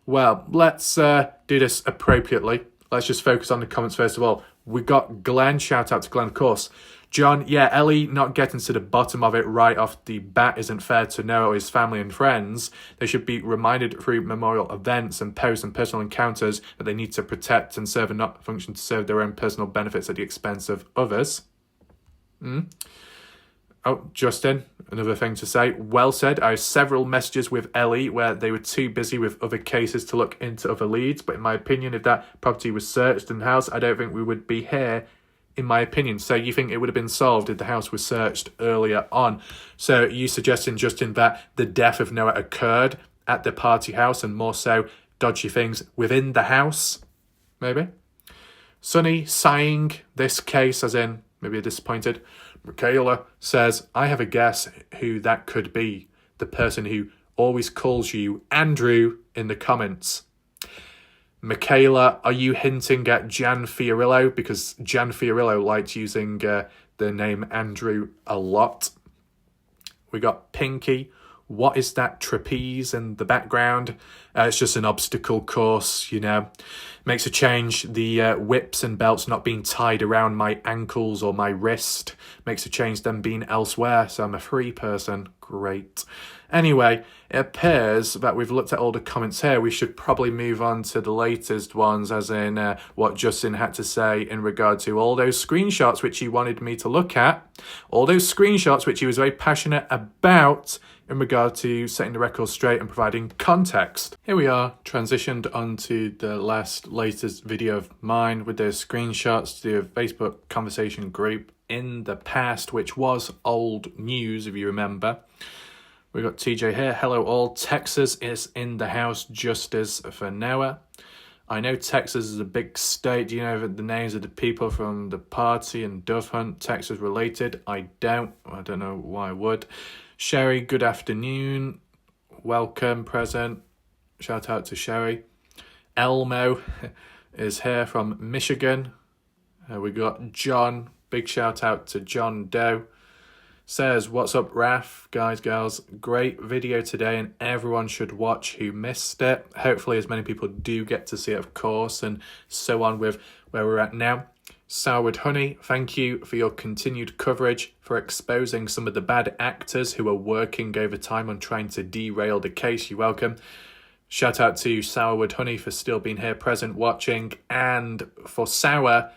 Speaker 1: Well, let's do this appropriately. Let's just focus on the comments first of all. We got Glenn. Shout out to Glenn, of course. John, yeah, Ellie not getting to the bottom of it right off the bat isn't fair to Noah or his family and friends. They should be reminded through memorial events and posts and personal encounters that they need to protect and serve and not function to serve their own personal benefits at the expense of others. Oh, Justin, another thing to say. Well said. I have several messages with Ellie where they were too busy with other cases to look into other leads. But in my opinion, if that property was searched and house, I don't think we would be here, in my opinion. So you think it would have been solved if the house was searched earlier on. So you suggesting, Justin, that the death of Noah occurred at the party house and more so dodgy things within the house? Maybe. Sonny sighing this case, as in maybe disappointed. Michaela says, I have a guess who that could be. The person who always calls you Andrew in the comments. Michaela, are you hinting at Jan Fiorillo? Because Jan Fiorillo liked using the name Andrew a lot. We got Pinky. What is that trapeze in the background? It's just an obstacle course, you know. Makes a change. The whips and belts not being tied around my ankles or my wrist. Makes a change them being elsewhere. So I'm a free person. Great. Anyway, it appears that we've looked at all the comments here. We should probably move on to the latest ones, as in what Justin had to say in regard to all those screenshots which he wanted me to look at. All those screenshots which he was very passionate about in regard to setting the record straight and providing context. Here we are, transitioned onto the last latest video of mine with those screenshots to a Facebook conversation group in the past, which was old news, if you remember. We got TJ here. Hello all. Texas is in the house, justice for Noah. I know Texas is a big state. Do you know the names of the people from the party and Dove Hunt, Texas related? I don't know why I would. Sherry, good afternoon. Welcome, present. Shout out to Sherry. Elmo is here from Michigan. We got John. Big shout out to John Doe. Says, what's up, Raf? Guys, girls, great video today, and everyone should watch who missed it. Hopefully as many people do get to see it, of course, and so on with where we're at now. Sourwood Honey, thank you for your continued coverage, for exposing some of the bad actors who are working overtime on trying to derail the case. You're welcome. Shout out to Sourwood Honey for still being here, present, watching, and for Sour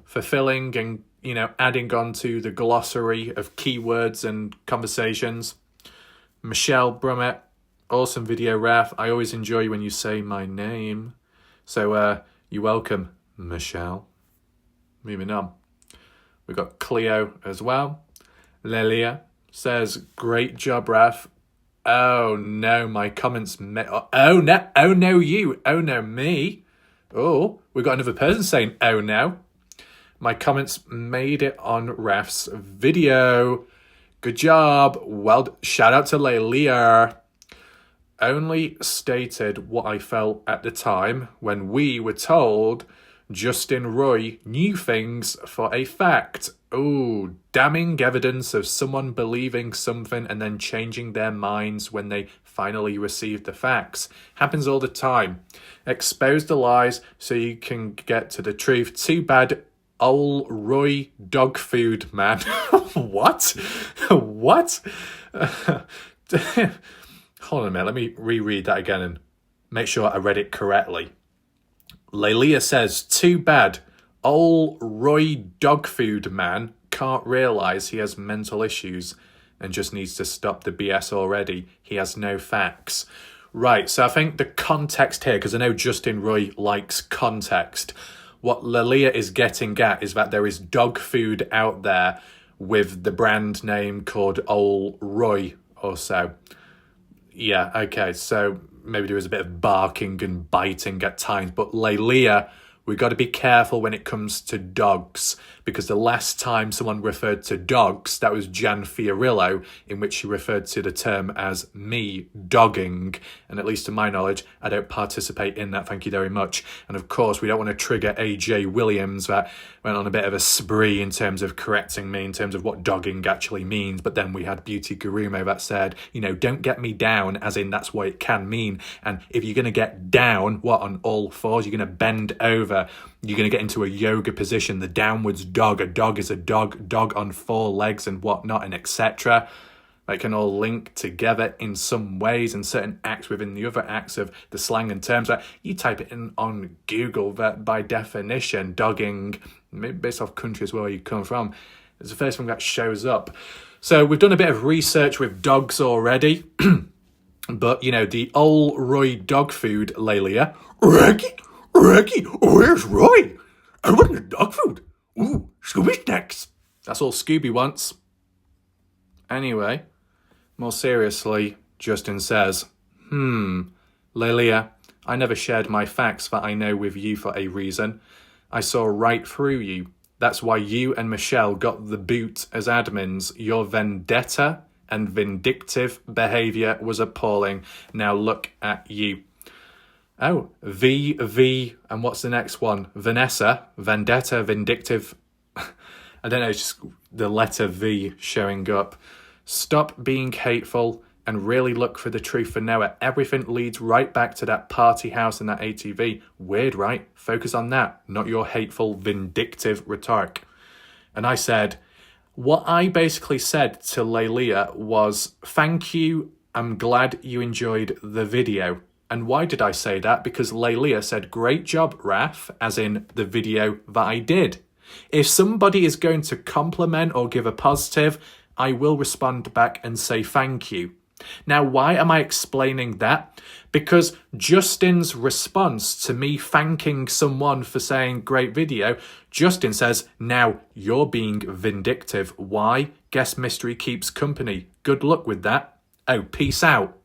Speaker 1: for filling and, you know, adding on to the glossary of keywords and conversations. Michelle Brummett, awesome video, Raf. I always enjoy when you say my name. So you're welcome, Michelle. Moving on. We've got Cleo as well. Lelia says, great job, Raf. Oh no, my comments. Oh no, you. Oh no, me. Oh, we've got another person saying, oh no. My comments made it on Raf's video. Good job. Well, shout out to Lelia. Only stated what I felt at the time when we were told Justin Roy knew things for a fact. Ooh, damning evidence of someone believing something and then changing their minds when they finally receive the facts. Happens all the time. Expose the lies so you can get to the truth. Too bad old Roy dog food man. What? What? Hold on a minute. Let me reread that again and make sure I read it correctly. Lelia says, too bad old Roy dog food man can't realise he has mental issues and just needs to stop the BS already. He has no facts. Right, so I think the context here, because I know Justin Roy likes context, what Lelia is getting at is that there is dog food out there with the brand name called Old Roy or so. Yeah, okay, so maybe there is a bit of barking and biting at times, but Lelia, we've got to be careful when it comes to dogs, because the last time someone referred to dogs, that was Jan Fiorillo, in which she referred to the term as me dogging. And at least to my knowledge, I don't participate in that, thank you very much. And of course, we don't want to trigger AJ Williams, that went on a bit of a spree in terms of correcting me in terms of what dogging actually means. But then we had Beauty Gurumo that said, you know, don't get me down, as in that's what it can mean. And if you're going to get down, what, on all fours, you're going to bend over, you're going to get into a yoga position, the downwards dog. A dog is a dog on four legs and whatnot, and etc. They can all link together in some ways, and certain acts within the other acts of the slang and terms. Like you type it in on Google, that by definition, dogging, maybe based off countries where you come from, is the first thing that shows up. So we've done a bit of research with dogs already. But, you know, the old Roy dog food, Lelia. Reggie, where's Roy? I want the dog food. Ooh, Scooby snacks. That's all Scooby wants. Anyway, more seriously, Justin says, Lelia, I never shared my facts that I know with you for a reason. I saw right through you. That's why you and Michelle got the boot as admins. Your vendetta and vindictive behaviour was appalling. Now look at you. Oh, V, and what's the next one? Vanessa, vendetta, vindictive. I don't know, it's just the letter V showing up. Stop being hateful and really look for the truth for Noah. Everything leads right back to that party house and that ATV. Weird, right? Focus on that, not your hateful, vindictive rhetoric. And I said, what I basically said to Lelia was, thank you, I'm glad you enjoyed the video. And why did I say that? Because Lelia said, great job, Raf, as in the video that I did. If somebody is going to compliment or give a positive, I will respond back and say thank you. Now, why am I explaining that? Because Justin's response to me thanking someone for saying great video, Justin says, now you're being vindictive. Why? Guess mystery keeps company. Good luck with that. Oh, peace out.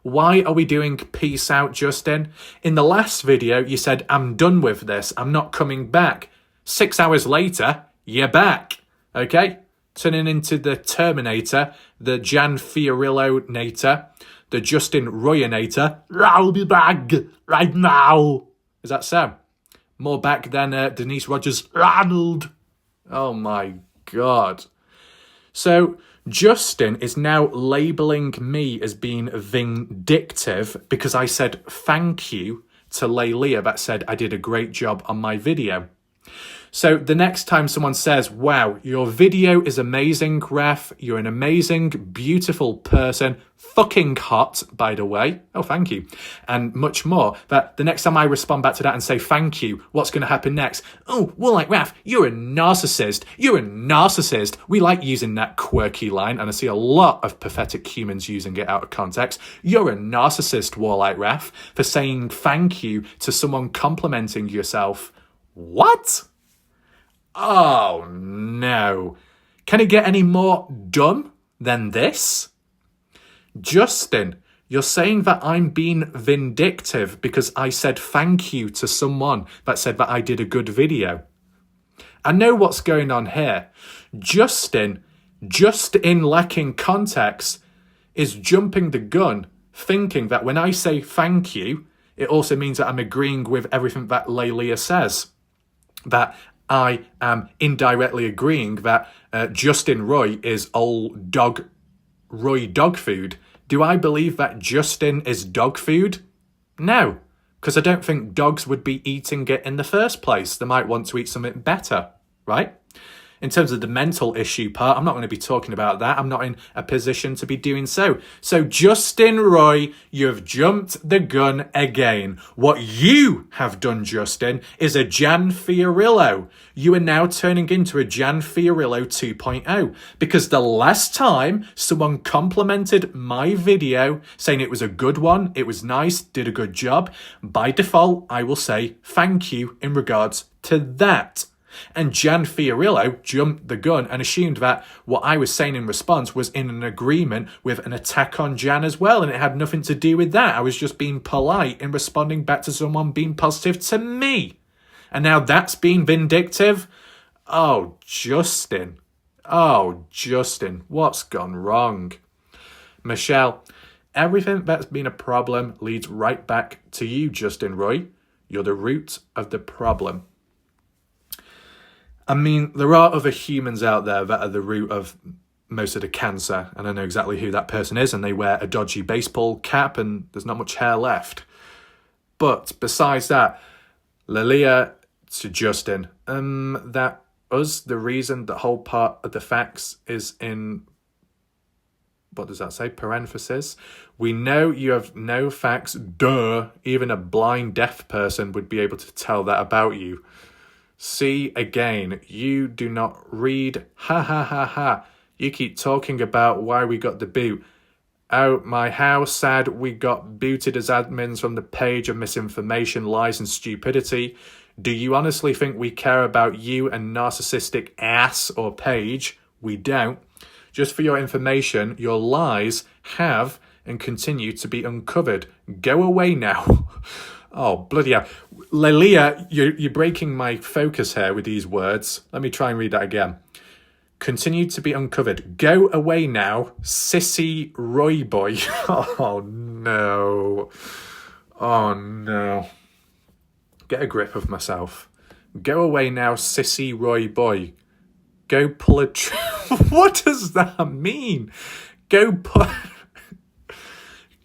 Speaker 1: Why are we doing peace out, Justin? In the last video, you said, I'm done with this. I'm not coming back. 6 hours later, you're back. Okay? Turning into the Terminator, the Jan Fiorillo-nator, the Justin Royer-nator. I'll be back right now. Is that so? More back than Denise Rogers. Ronald. Oh my God. So Justin is now labelling me as being vindictive because I said thank you to Lelia that said I did a great job on my video. So the next time someone says, wow, your video is amazing, Ref, you're an amazing, beautiful person, fucking hot, by the way, oh, thank you, and much more, that the next time I respond back to that and say thank you, what's going to happen next? Oh, WarLike Wrath, you're a narcissist. You're a narcissist. We like using that quirky line, and I see a lot of pathetic humans using it out of context. You're a narcissist, WarLike Wrath, for saying thank you to someone complimenting yourself. What? Oh, no. Can it get any more dumb than this? Justin, you're saying that I'm being vindictive because I said thank you to someone that said that I did a good video. I know what's going on here. Justin, just in lacking context, is jumping the gun, thinking that when I say thank you, it also means that I'm agreeing with everything that Lelia says. That I am indirectly agreeing that Justin Roy is old dog Roy dog food. Do I believe that Justin is dog food? No, because I don't think dogs would be eating it in the first place. They might want to eat something better, right? In terms of the mental issue part, I'm not going to be talking about that. I'm not in a position to be doing so. So Justin Roy, you've jumped the gun again. What you have done, Justin, is a Jan Fiorillo. You are now turning into a Jan Fiorillo 2.0 because the last time someone complimented my video saying it was a good one, it was nice, did a good job, by default, I will say thank you in regards to that. And Jan Fiorillo jumped the gun and assumed that what I was saying in response was in an agreement with an attack on Jan as well, and it had nothing to do with that. I was just being polite in responding back to someone being positive to me. And now that's being vindictive? Oh, Justin. Oh, Justin, what's gone wrong? Michelle, everything that's been a problem leads right back to you, Justin Roy. You're the root of the problem. I mean, there are other humans out there that are the root of most of the cancer, and I know exactly who that person is, and they wear a dodgy baseball cap, and there's not much hair left. But besides that, Lelia to Justin, that us, the reason the whole part of the facts is in, what does that say, parenthesis? We know you have no facts, duh, even a blind deaf person would be able to tell that about you. See, again, you do not read, ha ha ha ha. You keep talking about why we got the boot. Oh, how sad we got booted as admins from the page of misinformation, lies and stupidity. Do you honestly think we care about you and narcissistic ass or page? We don't. Just for your information, your lies have and continue to be uncovered. Go away now. Oh, bloody hell. Lelia, you're breaking my focus here with these words. Let me try and read that again. Continue to be uncovered. Go away now, sissy Roy boy. Oh, no. Oh, no. Get a grip of myself. Go away now, sissy Roy boy. Go pull a... What does that mean? Go pull it.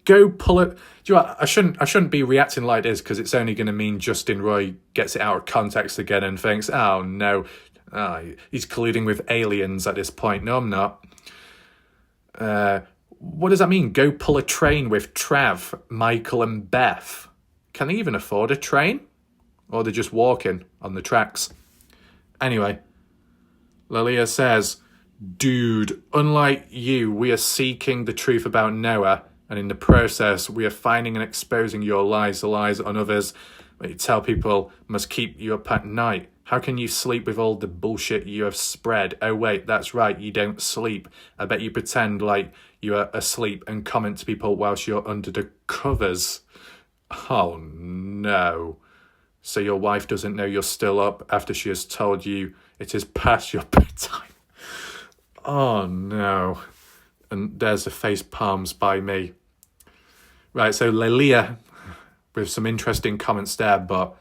Speaker 1: Do you know what? I shouldn't be reacting like this because it's only going to mean Justin Roy gets it out of context again and thinks, oh no, he's colluding with aliens at this point. No, I'm not. What does that mean? Go pull a train with Trav, Michael and Beth. Can they even afford a train? Or they're just walking on the tracks? Anyway, Lelia says, Dude, unlike you, we are seeking the truth about Noah, and in the process, we are finding and exposing your lies, the lies on others that you tell people must keep you up at night. How can you sleep with all the bullshit you have spread? Oh wait, that's right, you don't sleep. I bet you pretend like you are asleep and comment to people whilst you're under the covers. Oh no. So your wife doesn't know you're still up after she has told you it is past your bedtime. Oh no. And there's the face palms by me. Right, so Lelia with some interesting comments there, but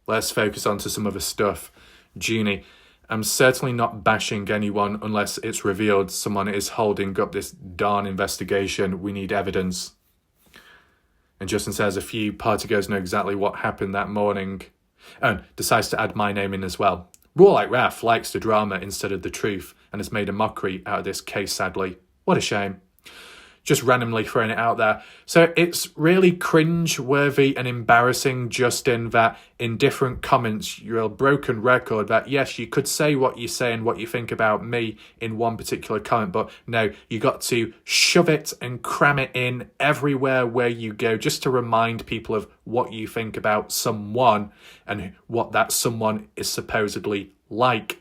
Speaker 1: let's focus on to some other stuff. Jeannie, I'm certainly not bashing anyone unless it's revealed someone is holding up this darn investigation. We need evidence. And Justin says a few partygoers know exactly what happened that morning. And decides to add my name in as well. WarLike Wrath likes the drama instead of the truth and has made a mockery out of this case, sadly. What a shame. Just randomly throwing it out there. So it's really cringe-worthy and embarrassing, Justin, that in different comments you're a broken record, that yes, you could say what you say and what you think about me in one particular comment, but no, you got to shove it and cram it in everywhere where you go just to remind people of what you think about someone and what that someone is supposedly like.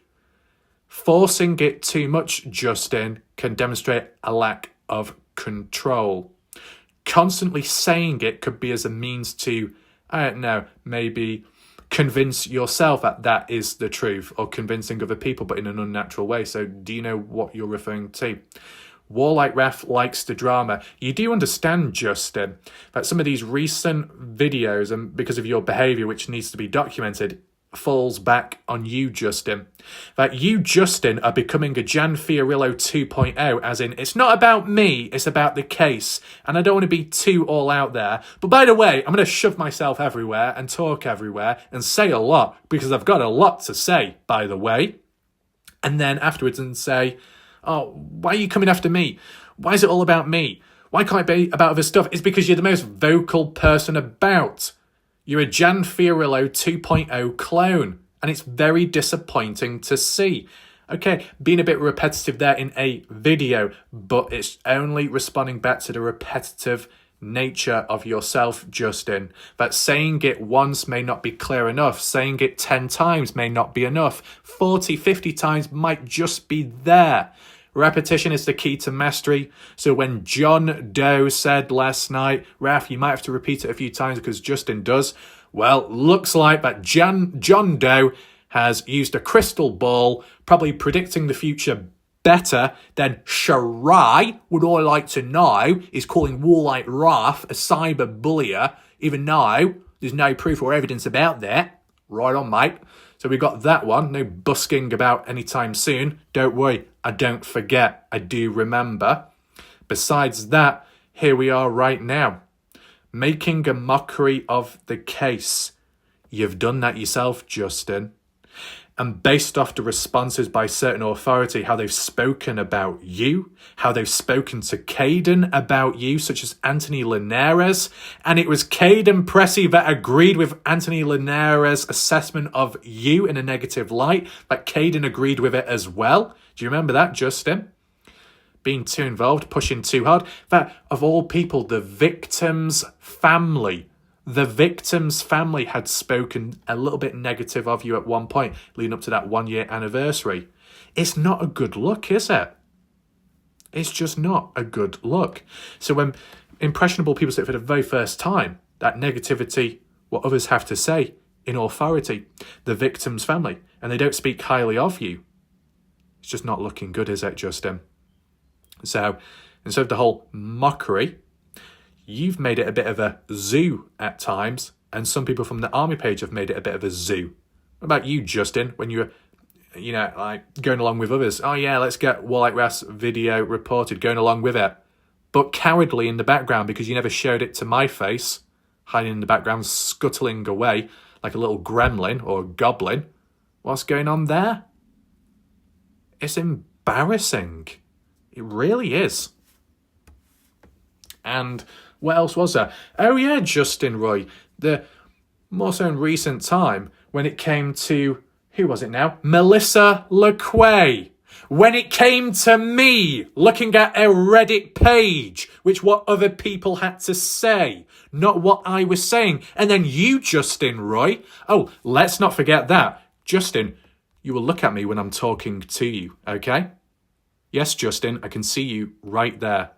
Speaker 1: Forcing it too much, Justin, can demonstrate a lack of control. Constantly saying it could be as a means to, I don't know, maybe convince yourself that that is the truth, or convincing other people, but in an unnatural way. So do you know what you're referring to? WarLike Wrath likes the drama. You do understand, Justin, that some of these recent videos, and because of your behaviour, which needs to be documented, falls back on you, Justin. That you, Justin, are becoming a Jan Fiorillo 2.0, as in, it's not about me, it's about the case. And I don't want to be too all out there. But by the way, I'm going to shove myself everywhere and talk everywhere and say a lot, because I've got a lot to say, by the way. And then afterwards and say, oh, why are you coming after me? Why is it all about me? Why can't it be about other stuff? It's because you're the most vocal person about. You're a Jan Fiorillo 2.0 clone, and it's very disappointing to see. Okay, being a bit repetitive there in a video, but it's only responding back to the repetitive nature of yourself, Justin. That saying it once may not be clear enough. Saying it 10 times may not be enough. 40, 50 times might just be there. Repetition is the key to mastery. So when John Doe said last night, Raph, you might have to repeat it a few times because Justin does. Well, looks like that John Doe has used a crystal ball, probably predicting the future better than Shirai, would I like to know, is calling WarLike Wrath a cyber bullier, even though there's no proof or evidence about that. Right on, mate. So we got that one. No busking about anytime soon. Don't worry, I don't forget. I do remember. Besides that, here we are right now. Making a mockery of the case. You've done that yourself, Justin. And based off the responses by certain authority, how they've spoken about you, how they've spoken to Caden about you, such as Anthony Linares. And it was Caden Pressey that agreed with Anthony Linares' assessment of you in a negative light, but Caden agreed with it as well. Do you remember that, Justin? Being too involved, pushing too hard. That, of all people, the victim's family had spoken a little bit negative of you at one point, leading up to that 1 year anniversary. It's not a good look, is it? It's just not a good look. So when impressionable people say it for the very first time, that negativity, what others have to say in authority, the victim's family, and they don't speak highly of you, it's just not looking good, is it, Justin? So instead of the whole mockery, you've made it a bit of a zoo at times, and some people from the army page have made it a bit of a zoo. What about you, Justin, when you were, like going along with others? Oh yeah, let's get WarLike Wrath's video reported, going along with it. But cowardly in the background because you never showed it to my face, hiding in the background, scuttling away like a little gremlin or goblin. What's going on there? It's embarrassing. It really is. And what else was there? Oh yeah, Justin Roy. The more so in recent time when it came to, who was it now? Melissa LeQuay. when it came to me looking at a Reddit page, which what other people had to say, not what I was saying. And then you, Justin Roy, oh, let's not forget that. Justin, you will look at me when I'm talking to you, okay? Yes, Justin, I can see you right there.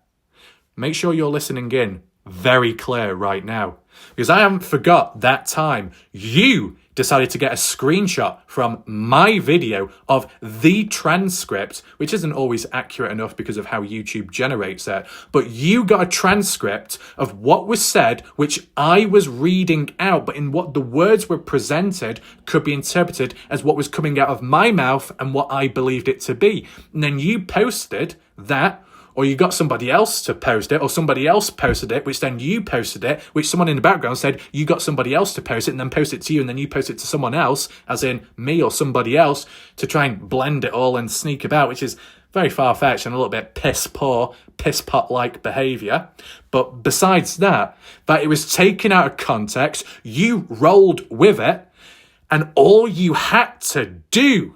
Speaker 1: Make sure you're listening in very clear right now, because I haven't forgot that time you decided to get a screenshot from my video of the transcript, which isn't always accurate enough because of how YouTube generates it, but you got a transcript of what was said, which I was reading out, but in what the words were presented could be interpreted as what was coming out of my mouth and what I believed it to be. And then you posted that, or you got somebody else to post it, or somebody else posted it, which then you posted it, which someone in the background said you got somebody else to post it, and then post it to you, and then you post it to someone else, as in me or somebody else, to try and blend it all and sneak about, which is very far-fetched and a little bit piss-poor, piss-pot-like behaviour. But besides that it was taken out of context, you rolled with it, and all you had to do,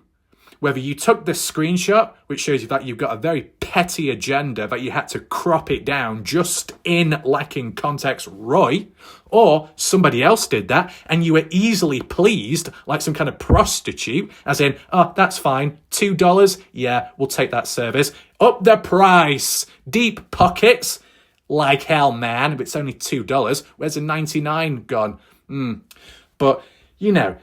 Speaker 1: whether you took this screenshot, which shows you that you've got a very petty agenda, that you had to crop it down just in lacking context, Roy, or somebody else did that and you were easily pleased, like some kind of prostitute, as in, oh, that's fine, $2, yeah, we'll take that service. Up the price, deep pockets, like hell, man, if it's only $2, where's the 99 gone? But, you know,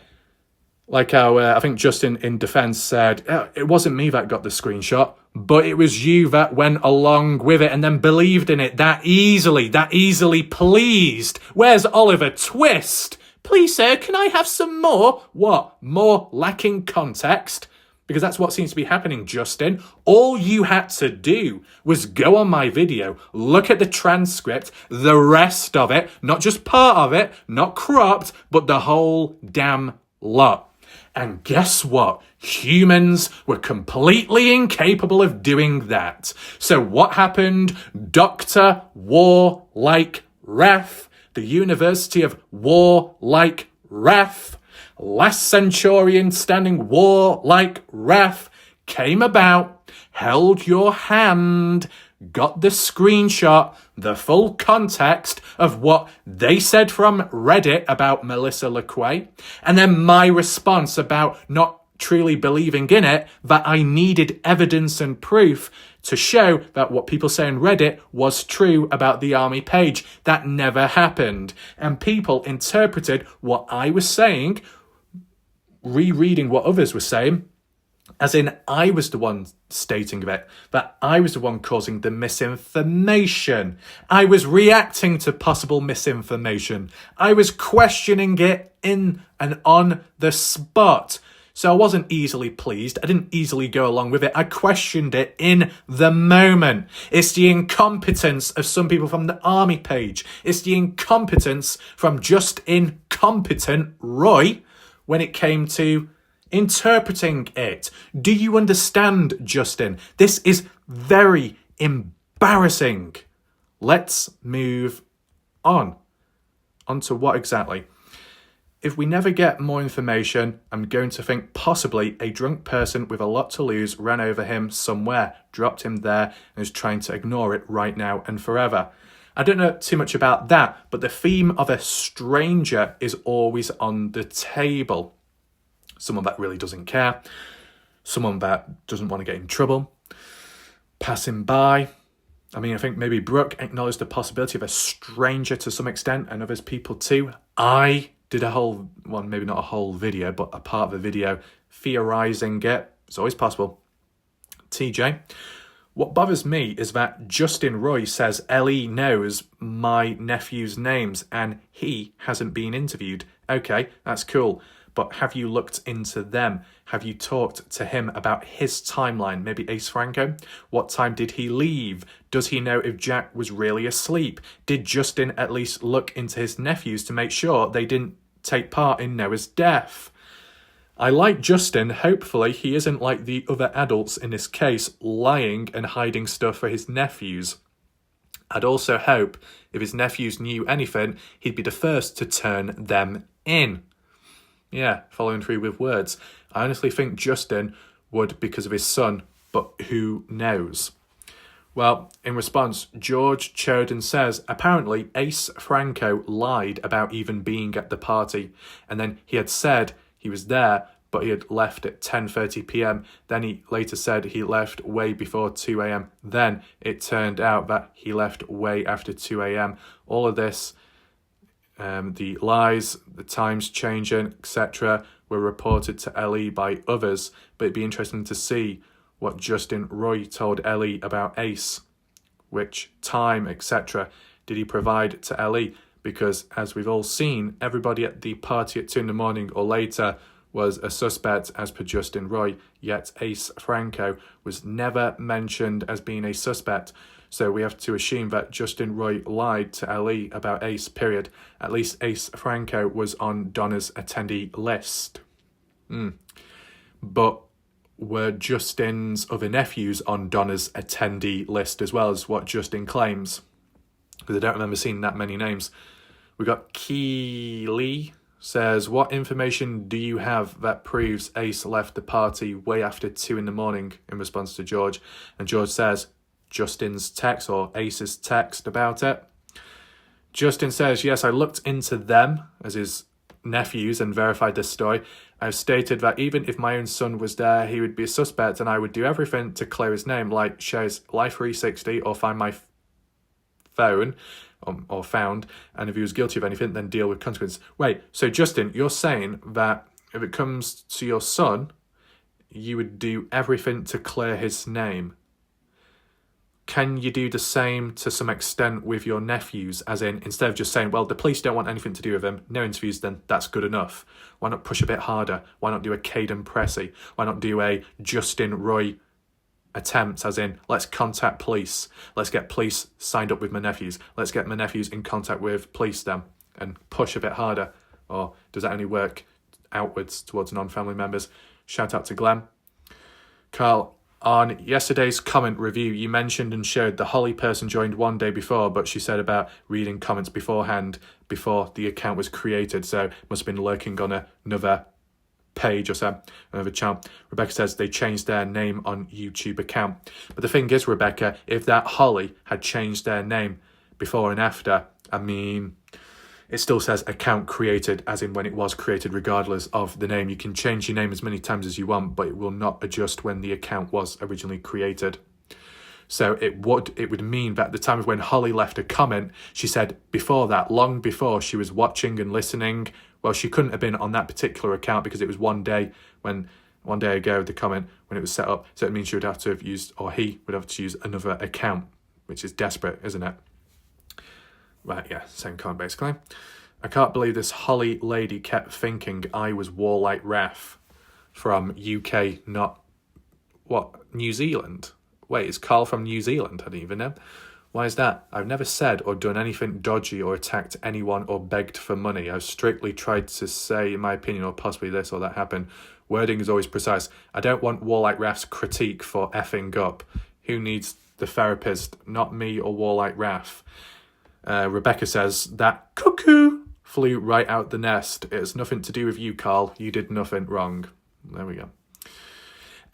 Speaker 1: like how I think Justin in defense said, it wasn't me that got the screenshot, but it was you that went along with it and then believed in it that easily pleased. Where's Oliver Twist? Please, sir, can I have some more? What? More lacking context? Because that's what seems to be happening, Justin. All you had to do was go on my video, look at the transcript, the rest of it, not just part of it, not cropped, but the whole damn lot. And guess what? Humans were completely incapable of doing that. So what happened? Dr. WarLike Wrath, the University of WarLike Wrath, last centurion standing WarLike Wrath, came about, held your hand, got the screenshot, the full context of what they said from Reddit about Melissa LeQuay, and then my response about not truly believing in it, that I needed evidence and proof to show that what people say on Reddit was true about the army page. That never happened. And people interpreted what I was saying, rereading what others were saying, as in I was the one stating it, that I was the one causing the misinformation. I was reacting to possible misinformation. I was questioning it in and on the spot. So I wasn't easily pleased. I didn't easily go along with it. I questioned it in the moment. It's the incompetence of some people from the army page. It's the incompetence from just incompetent Roy when it came to interpreting it. Do you understand, Justin? This is very embarrassing. Let's move on. On to what exactly? If we never get more information, I'm going to think possibly a drunk person with a lot to lose ran over him somewhere, dropped him there, and is trying to ignore it right now and forever. I don't know too much about that, but the theme of a stranger is always on the table. Someone that really doesn't care, someone that doesn't want to get in trouble, passing by. I mean, I think maybe Brooke acknowledged the possibility of a stranger to some extent, and others people too. I did a whole, well, maybe not a whole video, but a part of a video theorising it. It's always possible. TJ, what bothers me is that Justin Roy says Ellie knows my nephew's names and he hasn't been interviewed. Okay, that's cool. But have you looked into them? Have you talked to him about his timeline? Maybe Ace Franco? What time did he leave? Does he know if Jack was really asleep? Did Justin at least look into his nephews to make sure they didn't take part in Noah's death? I like Justin. Hopefully he isn't like the other adults in this case, lying and hiding stuff for his nephews. I'd also hope if his nephews knew anything, he'd be the first to turn them in. Yeah, following through with words. I honestly think Justin would because of his son. but who knows? Well, in response, George Choden says apparently Ace Franco lied about even being at the party, and then he had said he was there, but he had left at 10:30 p.m. Then he later said he left way before 2 a.m. Then it turned out that he left way after 2 a.m. All of this, the lies, the times changing, etc., were reported to Ellie by others, but it'd be interesting to see what Justin Roy told Ellie about Ace. Which time, etc., did he provide to Ellie? Because, as we've all seen, everybody at the party at 2 in the morning or later was a suspect as per Justin Roy, yet Ace Franco was never mentioned as being a suspect. So we have to assume that Justin Roy lied to Ellie about Ace, period. At least Ace Franco was on Donna's attendee list. But were Justin's other nephews on Donna's attendee list as well, as what Justin claims? Because I don't remember seeing that many names. We got Keely says, what information do you have that proves Ace left the party way after 2 in the morning, in response to George? And George says, Justin's text or Ace's text about it. Justin says, yes, I looked into them as his nephews and verified this story. I've stated that even if my own son was there, he would be a suspect and I would do everything to clear his name, like share his Life 360 or find my phone or found, and if he was guilty of anything, then deal with consequences. Wait, so Justin, you're saying that if it comes to your son, you would do everything to clear his name? Can you do the same to some extent with your nephews, as in, instead of just saying, well, the police don't want anything to do with him, no interviews, then that's good enough? Why not push a bit harder? Why not do a Caden Pressey? Why not do a Justin Roy attempt, as in, let's contact police, let's get police signed up with my nephews, let's get my nephews in contact with police then, and push a bit harder? Or does that only work outwards towards non-family members? Shout out to Glenn. Carl, on yesterday's comment review, you mentioned and showed the Holly person joined one day before, but she said about reading comments beforehand before the account was created, so must have been lurking on another page or so, another channel. Rebecca says they changed their name on YouTube account. But the thing is, Rebecca, if that Holly had changed their name before and after, I mean, it still says account created, as in when it was created, regardless of the name. You can change your name as many times as you want, but it will not adjust when the account was originally created. So it would mean that at the time of when Holly left a comment, she said before that, long before she was watching and listening. Well, she couldn't have been on that particular account because it was one day ago, the comment, when it was set up. So it means she would have to have used, or he would have to use another account, which is desperate, isn't it? Right, yeah, same comment basically. I can't believe this Holly lady kept thinking I was WarLike Wrath from UK, not, New Zealand? Wait, is Carl from New Zealand? I didn't even know. Why is that? I've never said or done anything dodgy or attacked anyone or begged for money. I've strictly tried to say, in my opinion, or possibly this or that happened. Wording is always precise. I don't want WarLike Wrath's critique for effing up. Who needs the therapist? Not me or WarLike Wrath. Rebecca says, that cuckoo flew right out the nest. It has nothing to do with you, Carl. You did nothing wrong. There we go.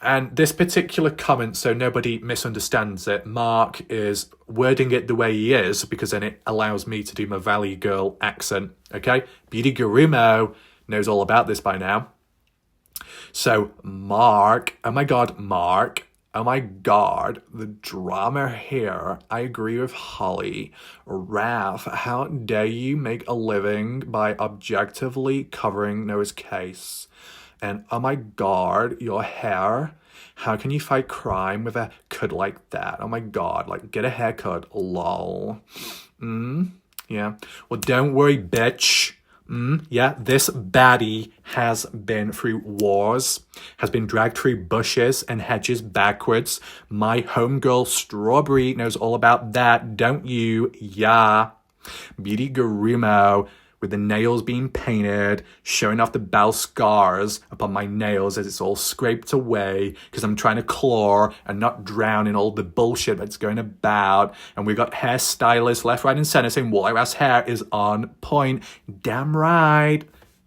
Speaker 1: And this particular comment, so nobody misunderstands it, Mark is wording it the way he is because then it allows me to do my Valley Girl accent, okay? Beauty Gurumo knows all about this by now. So Mark, oh my God, the drama here. I agree with Holly. Wrath, how dare you make a living by objectively covering Noah's case? And oh my God, your hair. How can you fight crime with a cut like that? Oh my God, like get a haircut, lol. Yeah. Well, don't worry, bitch. Yeah, this baddie has been through wars, has been dragged through bushes and hedges backwards. My homegirl Strawberry knows all about that, don't you? Yeah. Beauty Gurumo, with the nails being painted, showing off the bell scars upon my nails as it's all scraped away because I'm trying to claw and not drown in all the bullshit that's going about. And we've got hairstylists left, right, and center saying WarLike Wrath's hair is on point. Damn right.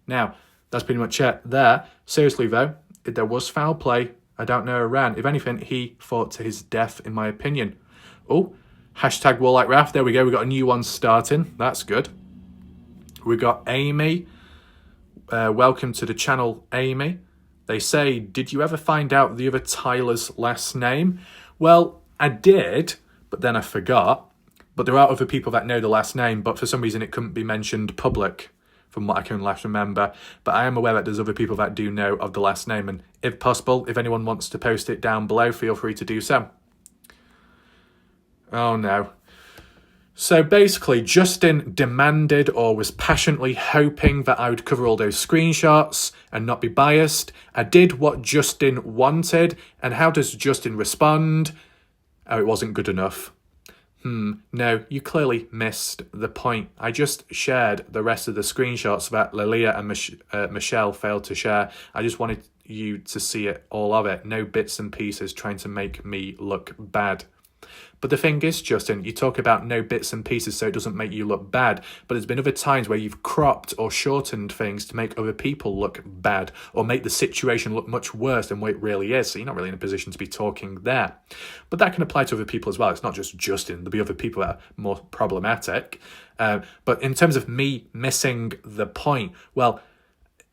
Speaker 1: Now, that's pretty much it there. Seriously, though, there was foul play. I don't know Iran. If anything, he fought to his death, in my opinion. Oh, hashtag WarLike Wrath. There we go. We got a new one starting. That's good. We got Amy. Welcome to the channel, Amy. They say, did you ever find out the other Tyler's last name? Well, I did, but then I forgot. But there are other people that know the last name, but for some reason it couldn't be mentioned public, from what I can last remember. But I am aware that there's other people that do know of the last name, and if possible, if anyone wants to post it down below, feel free to do so. Oh no. So basically, Justin demanded or was passionately hoping that I would cover all those screenshots and not be biased. I did what Justin wanted, and how does Justin respond? Oh, it wasn't good enough. No, you clearly missed the point. I just shared the rest of the screenshots that Lilia and Michelle failed to share. I just wanted you to see it, all of it. No bits and pieces trying to make me look bad. But the thing is, Justin, you talk about no bits and pieces so it doesn't make you look bad, but there's been other times where you've cropped or shortened things to make other people look bad or make the situation look much worse than what it really is, so you're not really in a position to be talking there. But that can apply to other people as well. It's not just Justin. There'll be other people that are more problematic. But in terms of me missing the point, well,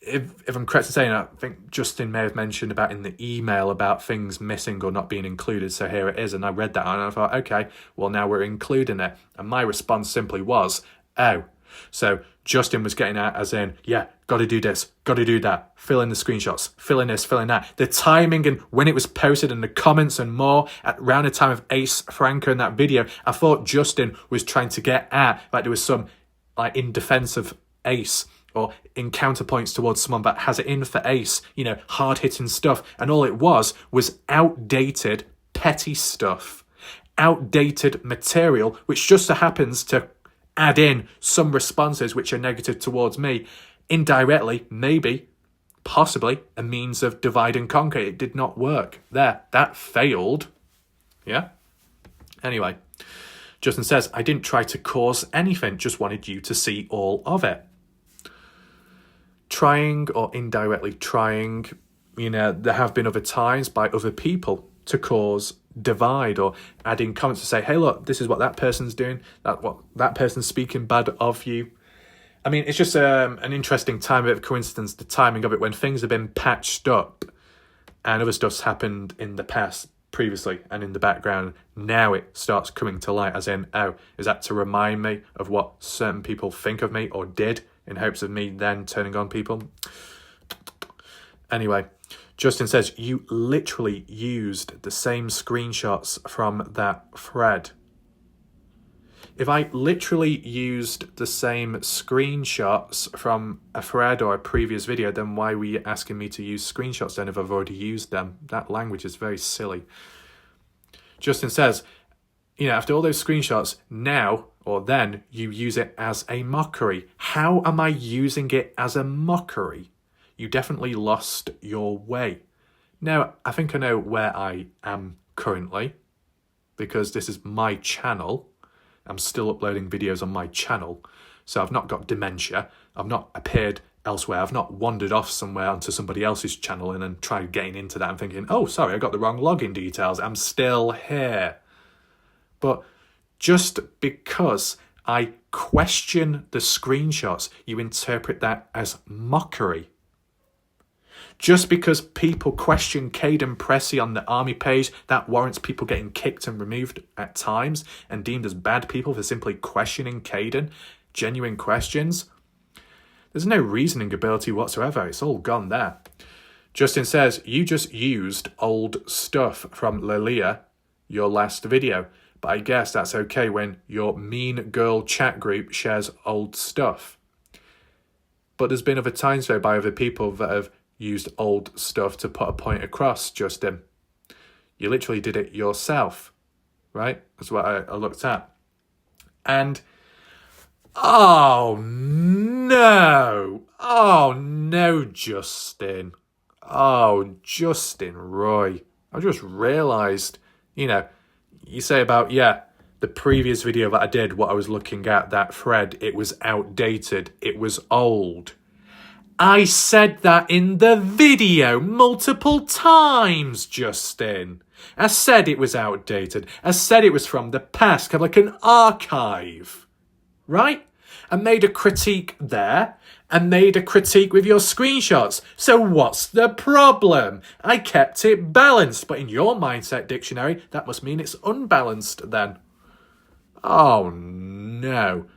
Speaker 1: if I'm correct in saying, I think Justin may have mentioned about in the email about things missing or not being included. So here it is. And I read that and I thought, okay, well, now we're including it. And my response simply was, oh. So Justin was getting at as in, yeah, got to do this, got to do that, fill in the screenshots, fill in this, fill in that. The timing and when it was posted and the comments and more at around the time of Ace Franco in that video, I thought Justin was trying to get at, like there was some, like in defense of Ace, or in counterpoints towards someone that has it in for Ace, you know, hard-hitting stuff. And all it was outdated, petty stuff, outdated material, which just so happens to add in some responses which are negative towards me, indirectly, maybe, possibly, a means of divide and conquer. It did not work. There, that failed. Yeah? Anyway, Justin says, I didn't try to cause anything, just wanted you to see all of it. Trying or indirectly trying, you know, there have been other times by other people to cause divide or adding comments to say, hey, look, this is what that person's doing, what that person's speaking bad of you. I mean, it's just an interesting time, a bit of coincidence, the timing of it when things have been patched up and other stuff's happened in the past previously and in the background. Now it starts coming to light as in, oh, is that to remind me of what certain people think of me or did in hopes of me then turning on people? Anyway, Justin says, you literally used the same screenshots from that thread. If I literally used the same screenshots from a thread or a previous video, then why were you asking me to use screenshots then if I've already used them? That language is very silly. Justin says, you know, after all those screenshots, now or then you use it as a mockery. How am I using it as a mockery? You definitely lost your way. Now, I think I know where I am currently because this is my channel. I'm still uploading videos on my channel. So I've not got dementia. I've not appeared elsewhere. I've not wandered off somewhere onto somebody else's channel and then tried getting into that and thinking, oh, sorry, I got the wrong login details. I'm still here. But just because I question the screenshots, you interpret that as mockery. Just because people question Caden Pressey on the army page, that warrants people getting kicked and removed at times and deemed as bad people for simply questioning Caden. Genuine questions. There's no reasoning ability whatsoever. It's all gone there. Justin says, you just used old stuff from Lilia, your last video. But I guess that's okay when your mean girl chat group shares old stuff. But there's been other times though by other people that have used old stuff to put a point across, Justin. You literally did it yourself, right? That's what I looked at. And, oh no, Justin. Oh, Justin Roy. I just realised, you know, you say about, yeah, the previous video that I did, what I was looking at, that thread, it was outdated, it was old. I said that in the video multiple times, Justin. I said it was outdated. I said it was from the past, kind of like an archive. Right? I made a critique there and made a critique with your screenshots. So what's the problem? I kept it balanced, but in your mindset dictionary, that must mean it's unbalanced then. Oh no.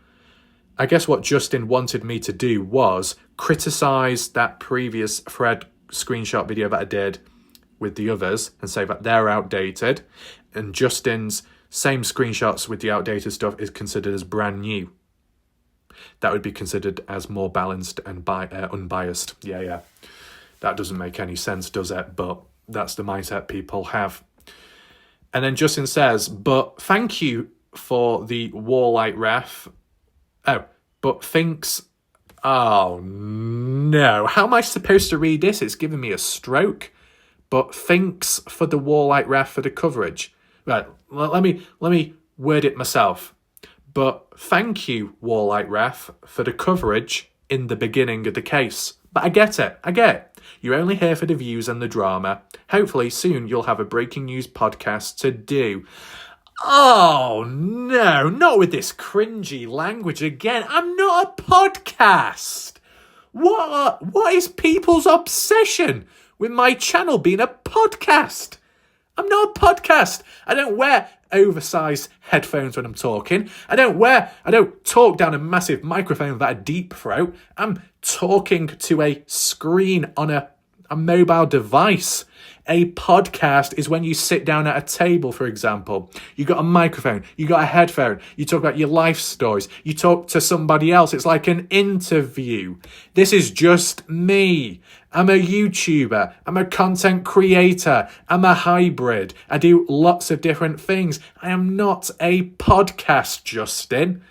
Speaker 1: I guess what Justin wanted me to do was criticise that previous thread screenshot video that I did with the others and say that they're outdated, and Justin's same screenshots with the outdated stuff is considered as brand new. That would be considered as more balanced and unbiased. Yeah. That doesn't make any sense, does it? But that's the mindset people have. And then Justin says, but thank you for the WarLike Wrath. Oh, but thinks... Oh, no. How am I supposed to read this? It's giving me a stroke. But thanks for the WarLike Wrath for the coverage. Right, let me word it myself. But thank you, WarLike Wrath, for the coverage in the beginning of the case. But I get it. You're only here for the views and the drama. Hopefully soon you'll have a breaking news podcast to do. Oh, no, not with this cringy language again. I'm not a podcast. What is people's obsession with my channel being a podcast? I'm not a podcast. I don't wear oversized headphones when I'm talking. I don't talk down a massive microphone with a deep throat. I'm talking to a screen on a mobile device. A podcast is when you sit down at a table, for example. You got a microphone, you got a headphone, you talk about your life stories, you talk to somebody else. It's like an interview. This is just me. I'm a YouTuber. I'm a content creator. I'm a hybrid. I do lots of different things. I am not a podcast, Justin.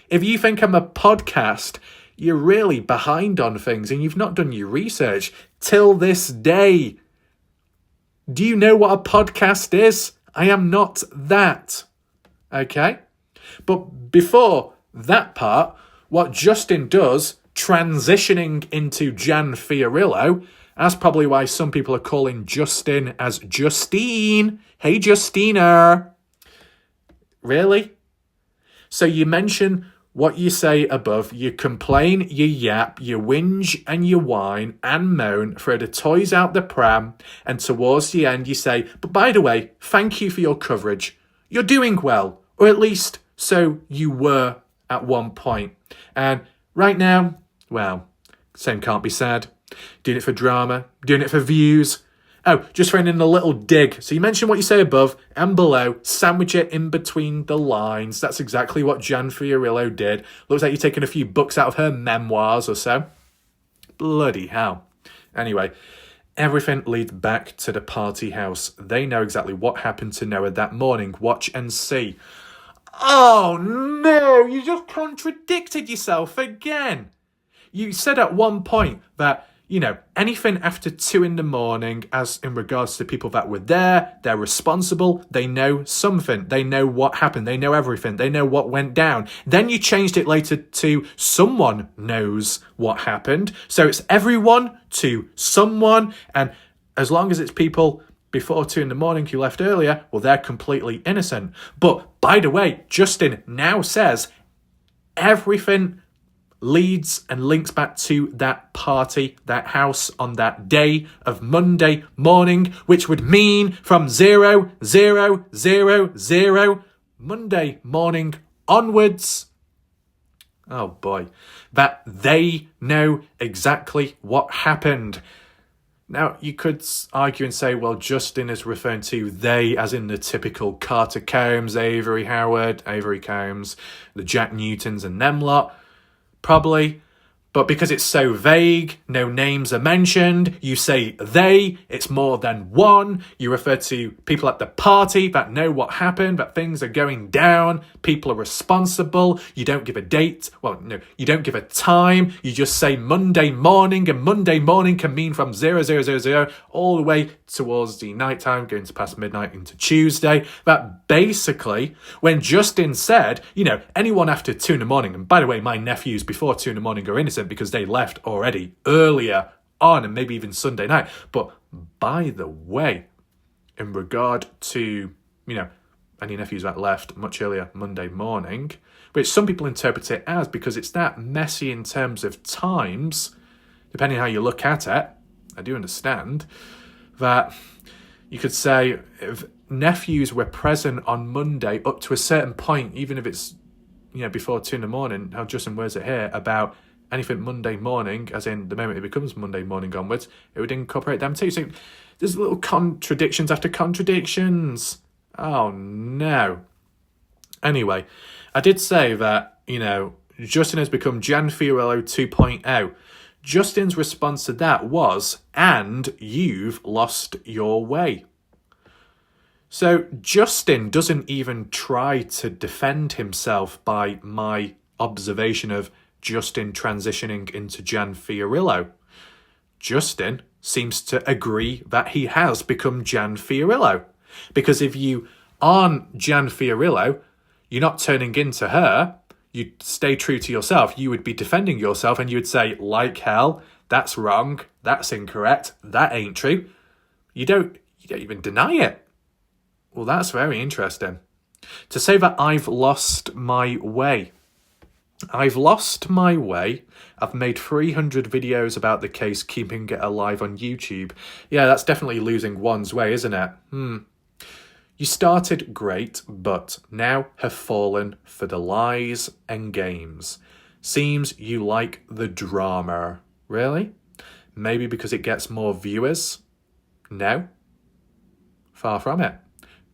Speaker 1: If you think I'm a podcast, you're really behind on things and you've not done your research till this day. Do you know what a podcast is? I am not that. Okay? But before that part, what Justin does, transitioning into Jan Fiorillo, that's probably why some people are calling Justin as Justine. Hey, Justina. Really? So you mention what you say above, you complain, you yap, you whinge and you whine and moan, throw the toys out the pram, and towards the end you say, but by the way, thank you for your coverage. You're doing well, or at least so you were at one point. And right now, well, same can't be said. Doing it for drama, doing it for views. Oh, just throwing in a little dig. So you mention what you say above and below, sandwich it in between the lines. That's exactly what Jan Fiorillo did. Looks like you're taking a few books out of her memoirs or so. Bloody hell. Anyway, everything leads back to the party house. They know exactly what happened to Noah that morning. Watch and see. Oh no, you just contradicted yourself again. You said at one point that, you know, anything after 2 a.m, as in regards to people that were there, they're responsible, they know something, they know what happened, they know everything, they know what went down. Then you changed it later to someone knows what happened. So it's everyone to someone, and as long as it's people before 2 a.m. who left earlier, well, they're completely innocent. But by the way, Justin now says everything leads and links back to that party, that house on that day of Monday morning, which would mean from 0000 Monday morning onwards. Oh boy, that they know exactly what happened. Now, you could argue and say, well, Justin is referring to they as in the typical Carter Combs, Avery Combs, the Jack Newtons and them lot. Probably. But because it's so vague, no names are mentioned, you say they, it's more than one. You refer to people at the party that know what happened, that things are going down, people are responsible. You don't give a date. Well, no, you don't give a time. You just say Monday morning, and Monday morning can mean from 0000 all the way towards the nighttime, going to past midnight into Tuesday. That basically, when Justin said, you know, anyone after 2 a.m, and by the way, my nephews before 2 a.m are innocent, innocent because they left already earlier on and maybe even Sunday night. But by the way, in regard to, any nephews that left much earlier Monday morning, which some people interpret it as because it's that messy in terms of times, depending how you look at it. I do understand that you could say if nephews were present on Monday up to a certain point, even if it's, before 2 a.m, how Justin words it here, about anything Monday morning, as in the moment it becomes Monday morning onwards, it would incorporate them too. So there's little contradictions after contradictions. Oh no. Anyway, I did say that, Justin has become Jan Fiorello 2.0. Justin's response to that was, and you've lost your way. So Justin doesn't even try to defend himself by my observation of Justin transitioning into Jan Fiorillo. Justin seems to agree that he has become Jan Fiorillo. Because if you aren't Jan Fiorillo, you're not turning into her, you stay true to yourself, you would be defending yourself and you would say, like hell, that's wrong, that's incorrect, that ain't true. You don't even deny it. Well, that's very interesting. To say that I've lost my way. I've lost my way. I've made 300 videos about the case, keeping it alive on YouTube. Yeah, that's definitely losing one's way, isn't it? You started great, but now have fallen for the lies and games. Seems you like the drama. Really? Maybe because it gets more viewers? No. Far from it.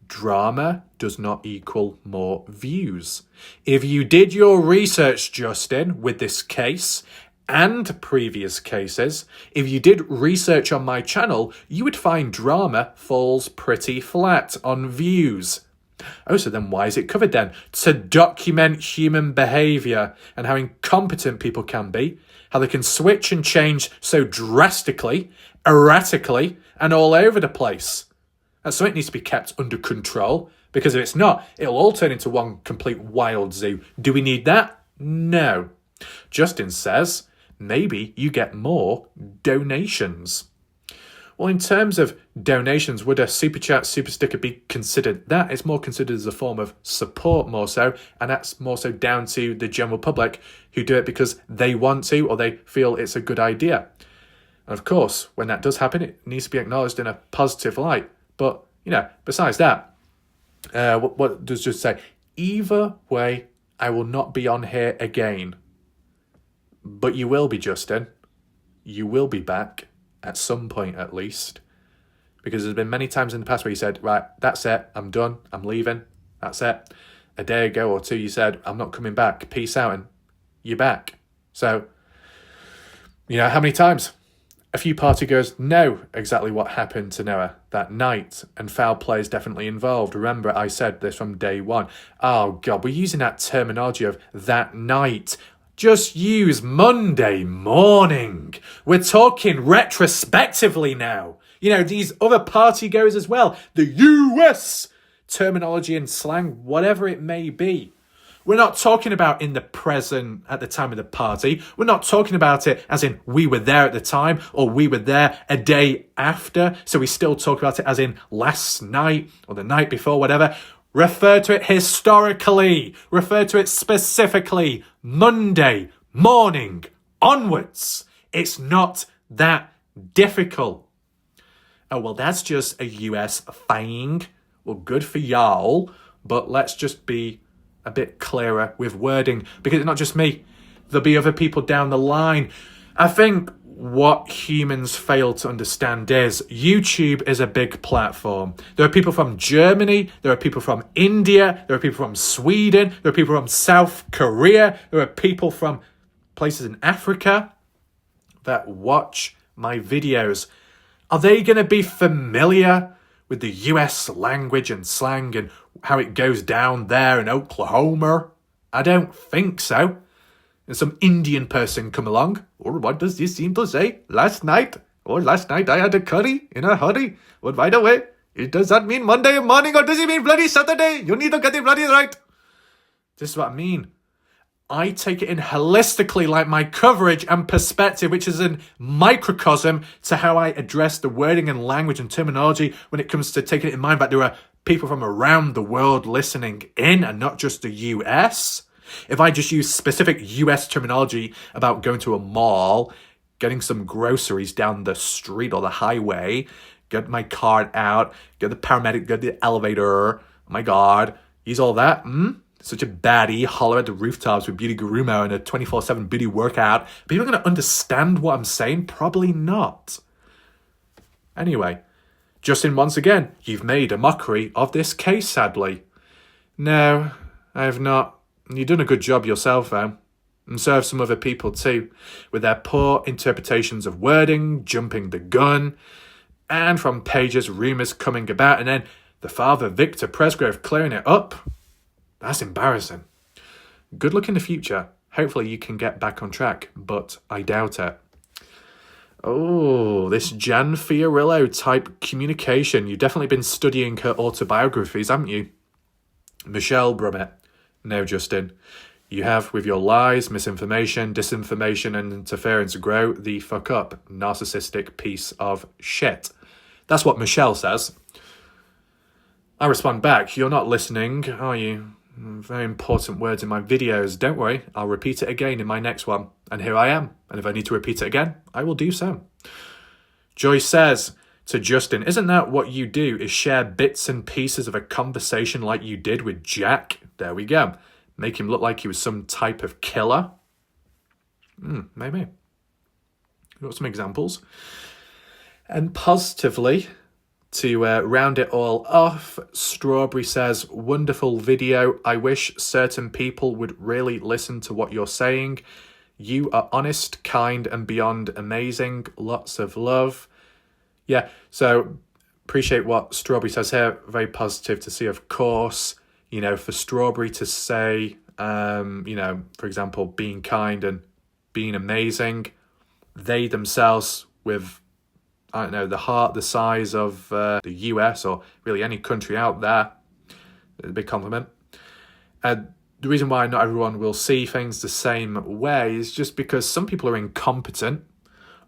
Speaker 1: Drama does not equal more views. If you did your research, Justin, with this case and previous cases, if you did research on my channel, you would find drama falls pretty flat on views. Oh, so then why is it covered then? To document human behaviour and how incompetent people can be, how they can switch and change so drastically, erratically, and all over the place. And so it needs to be kept under control, because if it's not, it'll all turn into one complete wild zoo. Do we need that? No. Justin says, maybe you get more donations. Well, in terms of donations, would a super chat, super sticker be considered that? It's more considered as a form of support more so, and that's more so down to the general public who do it because they want to or they feel it's a good idea. And of course, when that does happen, it needs to be acknowledged in a positive light. But, besides that, what does just say? Either way, I will not be on here again. But you will be, Justin. You will be back at some point at least. Because there's been many times in the past where you said, right, that's it, I'm done, I'm leaving, that's it. A day ago or two you said, I'm not coming back, peace out, and you're back. So, how many times? A few partygoers know exactly what happened to Noah that night, and foul play is definitely involved. Remember, I said this from day one. Oh, God, we're using that terminology of that night. Just use Monday morning. We're talking retrospectively now. These other partygoers as well. The US terminology and slang, whatever it may be. We're not talking about in the present at the time of the party. We're not talking about it as in we were there at the time or we were there a day after. So we still talk about it as in last night or the night before, whatever. Refer to it historically. Refer to it specifically. Monday morning onwards. It's not that difficult. Oh, well, that's just a US thing. Well, good for y'all. But let's just be a bit clearer with wording, because it's not just me. There'll be other people down the line. I think what humans fail to understand is YouTube is a big platform. There are people from Germany, there are people from India, there are people from Sweden, there are people from South Korea, there are people from places in Africa that watch my videos. Are they going to be familiar with the US language and slang and how it goes down there in Oklahoma? I don't think so. And some Indian person come along, or what does this seem to say? Last night I had a curry in a hurry. Well, by the way, does that mean Monday morning or does it mean bloody Saturday? You need to get it bloody right. This is what I mean. I take it in holistically, like my coverage and perspective, which is in microcosm to how I address the wording and language and terminology when it comes to taking it in mind that there are people from around the world listening in and not just the US. If I just use specific US terminology about going to a mall, getting some groceries down the street or the highway, get my card out, get the paramedic, get the elevator, oh my God, use all that, such a baddie, holler at the rooftops with Beauty Gurumo and a 24/7 beauty workout. People are going to understand what I'm saying? Probably not. Anyway, Justin, once again, you've made a mockery of this case, sadly. No, I have not. You've done a good job yourself, though. And so have some other people too, with their poor interpretations of wording, jumping the gun, and from pages, rumours coming about, and then the father, Victor Presgrove, clearing it up. That's embarrassing. Good luck in the future. Hopefully you can get back on track, but I doubt it. Oh, this Jan Fiorillo type communication. You've definitely been studying her autobiographies, haven't you? Michelle Brummett. No, Justin. You have, with your lies, misinformation, disinformation, and interference, grow the fuck up, narcissistic piece of shit. That's what Michelle says. I respond back, you're not listening, are you? Very important words in my videos. Don't worry, I'll repeat it again in my next one. And here I am. And if I need to repeat it again, I will do so. Joy says to Justin, isn't that what you do, is share bits and pieces of a conversation like you did with Jack? There we go. Make him look like he was some type of killer? Maybe. You got some examples? And positively, to round it all off, Strawberry says, wonderful video. I wish certain people would really listen to what you're saying. You are honest, kind, and beyond amazing. Lots of love. Yeah, so appreciate what Strawberry says here. Very positive to see, of course. You know, for Strawberry to say, you know, for example, being kind and being amazing, they themselves with, I don't know, the heart the size of the US or really any country out there, a big compliment. The reason why not everyone will see things the same way is just because some people are incompetent,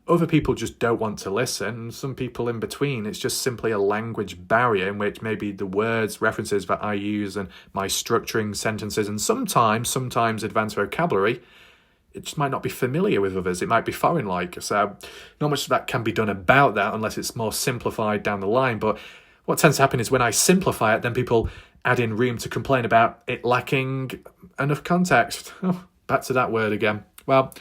Speaker 1: other people just don't want to listen, and some people in between, it's just simply a language barrier in which maybe the words, references that I use and my structuring sentences and sometimes advanced vocabulary, it just might not be familiar with others. It might be foreign-like. So not much of that can be done about that unless it's more simplified down the line. But what tends to happen is when I simplify it, then people add in room to complain about it lacking enough context. Oh, back to that word again. Well,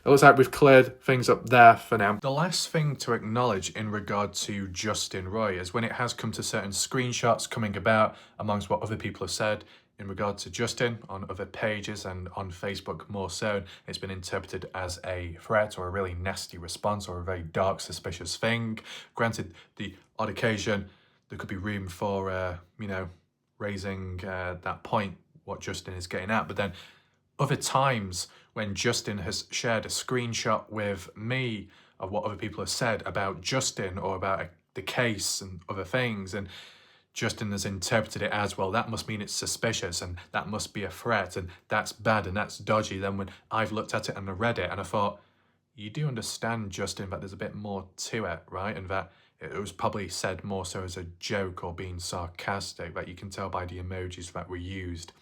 Speaker 1: it looks like we've cleared things up there for now. The last thing to acknowledge in regard to Justin Roy is when it has come to certain screenshots coming about amongst what other people have said in regard to Justin on other pages and on Facebook more so, it's been interpreted as a threat or a really nasty response or a very dark, suspicious thing. Granted, the odd occasion, there could be room for, you know, raising that point, what Justin is getting at. But then other times when Justin has shared a screenshot with me of what other people have said about Justin or about the case and other things, and Justin has interpreted it as, well, that must mean it's suspicious and that must be a threat and that's bad and that's dodgy. Then when I've looked at it and I read it and I thought, you do understand, Justin, that there's a bit more to it, right? And that it was probably said more so as a joke or being sarcastic, that you can tell by the emojis that were used.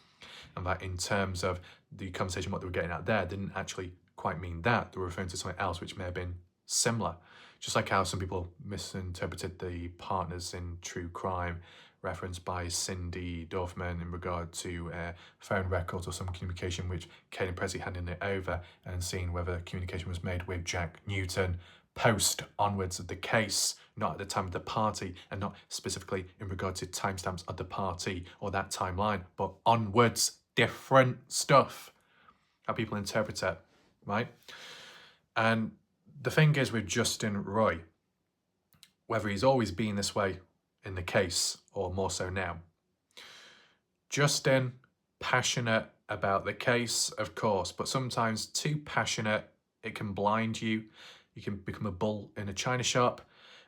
Speaker 1: And that in terms of the conversation, what they were getting at there didn't actually quite mean that. They were referring to something else which may have been similar. Just like how some people misinterpreted the partners in true crime referenced by Cindy Dorfman in regard to phone records or some communication which Kate and Prezi handing it over and seeing whether communication was made with Jack Newton post onwards of the case, not at the time of the party, and not specifically in regard to timestamps of the party or that timeline, but onwards, different stuff, how people interpret it, right? And the thing is with Justin Roy, whether he's always been this way in the case or more so now, Justin, passionate about the case, of course, but sometimes too passionate, it can blind you. You can become a bull in a china shop.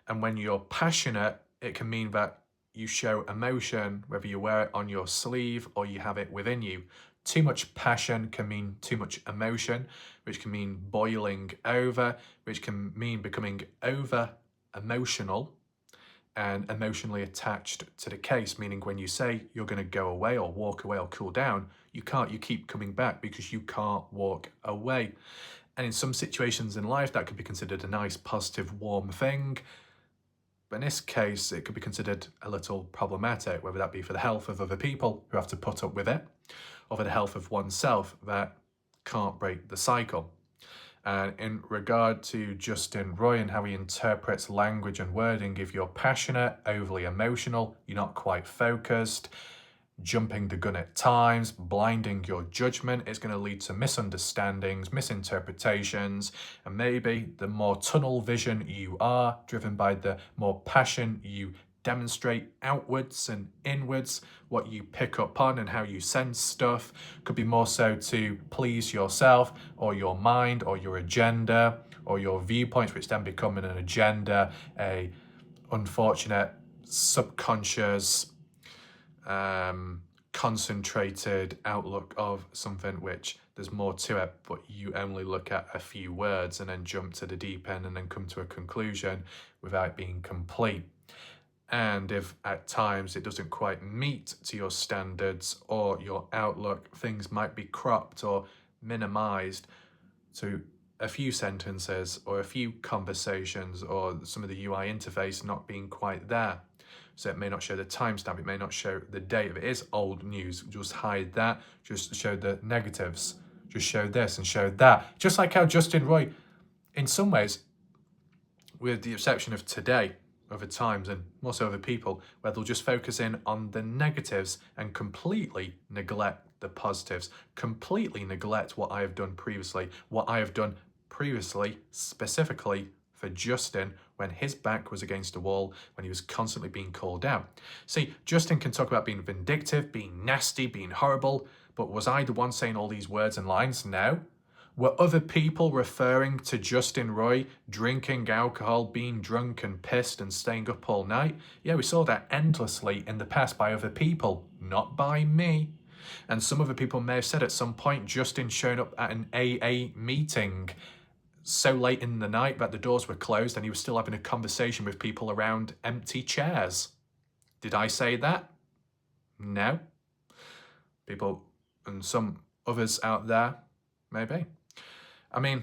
Speaker 1: And when you're passionate, it can mean that you show emotion, whether you wear it on your sleeve or you have it within you, Too much passion can mean too much emotion, which can mean boiling over, which can mean becoming over emotional and emotionally attached to the case, meaning when you say you're going to go away or walk away or cool down, you can't, you keep coming back because you can't walk away. And in some situations in life, that could be considered a nice, positive, warm thing. But in this case, it could be considered a little problematic, whether that be for the health of other people who have to put up with it, or for the health of oneself that can't break the cycle. And in regard to Justin Roy and how he interprets language and wording, if you're passionate, overly emotional, you're not quite focused, jumping the gun at times, blinding your judgment, it's going to lead to misunderstandings, misinterpretations, and maybe the more tunnel vision you are, driven by the more passion you demonstrate outwards and inwards, what you pick up on and how you sense stuff could be more so to please yourself or your mind or your agenda or your viewpoints, which then become an agenda, a unfortunate subconscious concentrated outlook of something which there's more to it, but you only look at a few words and then jump to the deep end and then come to a conclusion without being complete. And if at times it doesn't quite meet to your standards or your outlook, things might be cropped or minimized to a few sentences or a few conversations or some of the UI interface not being quite there. So it may not show the timestamp, it may not show the date. If it is old news, just hide that, just show the negatives, just show this and show that. Just like how Justin Roy, in some ways, with the exception of today, other times and more so other people, where they'll just focus in on the negatives and completely neglect the positives, completely neglect what I have done previously, specifically for Justin when his back was against the wall, when he was constantly being called out. See, Justin can talk about being vindictive, being nasty, being horrible, but was I the one saying all these words and lines? No. Were other people referring to Justin Roy drinking alcohol, being drunk and pissed and staying up all night? Yeah, we saw that endlessly in the past by other people, not by me. And some other people may have said at some point, Justin showing up at an AA meeting so late in the night that the doors were closed and he was still having a conversation with people around empty chairs. Did I say that? No. People and some others out there, maybe. I mean,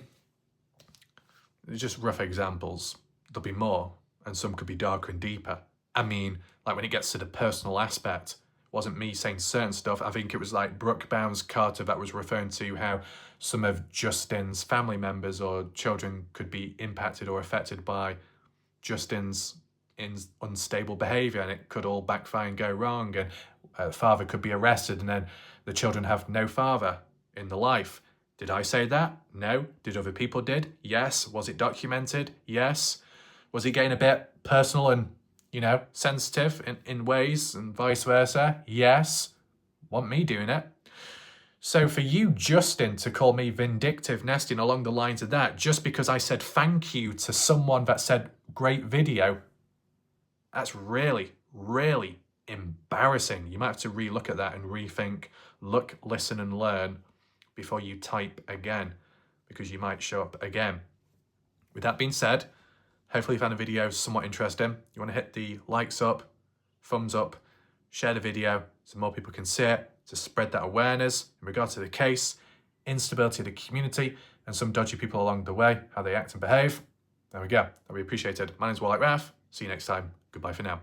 Speaker 1: just rough examples. There'll be more, and some could be darker and deeper. I mean, like when it gets to the personal aspect, it wasn't me saying certain stuff. I think it was like Brooke Bounds-Carter that was referring to how some of Justin's family members or children could be impacted or affected by Justin's unstable behaviour, and it could all backfire and go wrong, and father could be arrested, and then the children have no father in the life. Did I say that? No. Did other people did? Yes. Was it documented? Yes. Was he getting a bit personal and, sensitive in ways and vice versa? Yes. Want me doing it? So for you, Justin, to call me vindictive, nasty, and along the lines of that, just because I said thank you to someone that said great video, that's really, really embarrassing. You might have to relook at that and rethink, look, listen, and learn before you type again, because you might show up again. With that being said, hopefully you found the video somewhat interesting. You want to hit the likes up, thumbs up, share the video so more people can see it, to spread that awareness in regard to the case, instability of the community, and some dodgy people along the way, how they act and behave. There we go. That'll be appreciated. My name's WarLike Wrath. See you next time. Goodbye for now.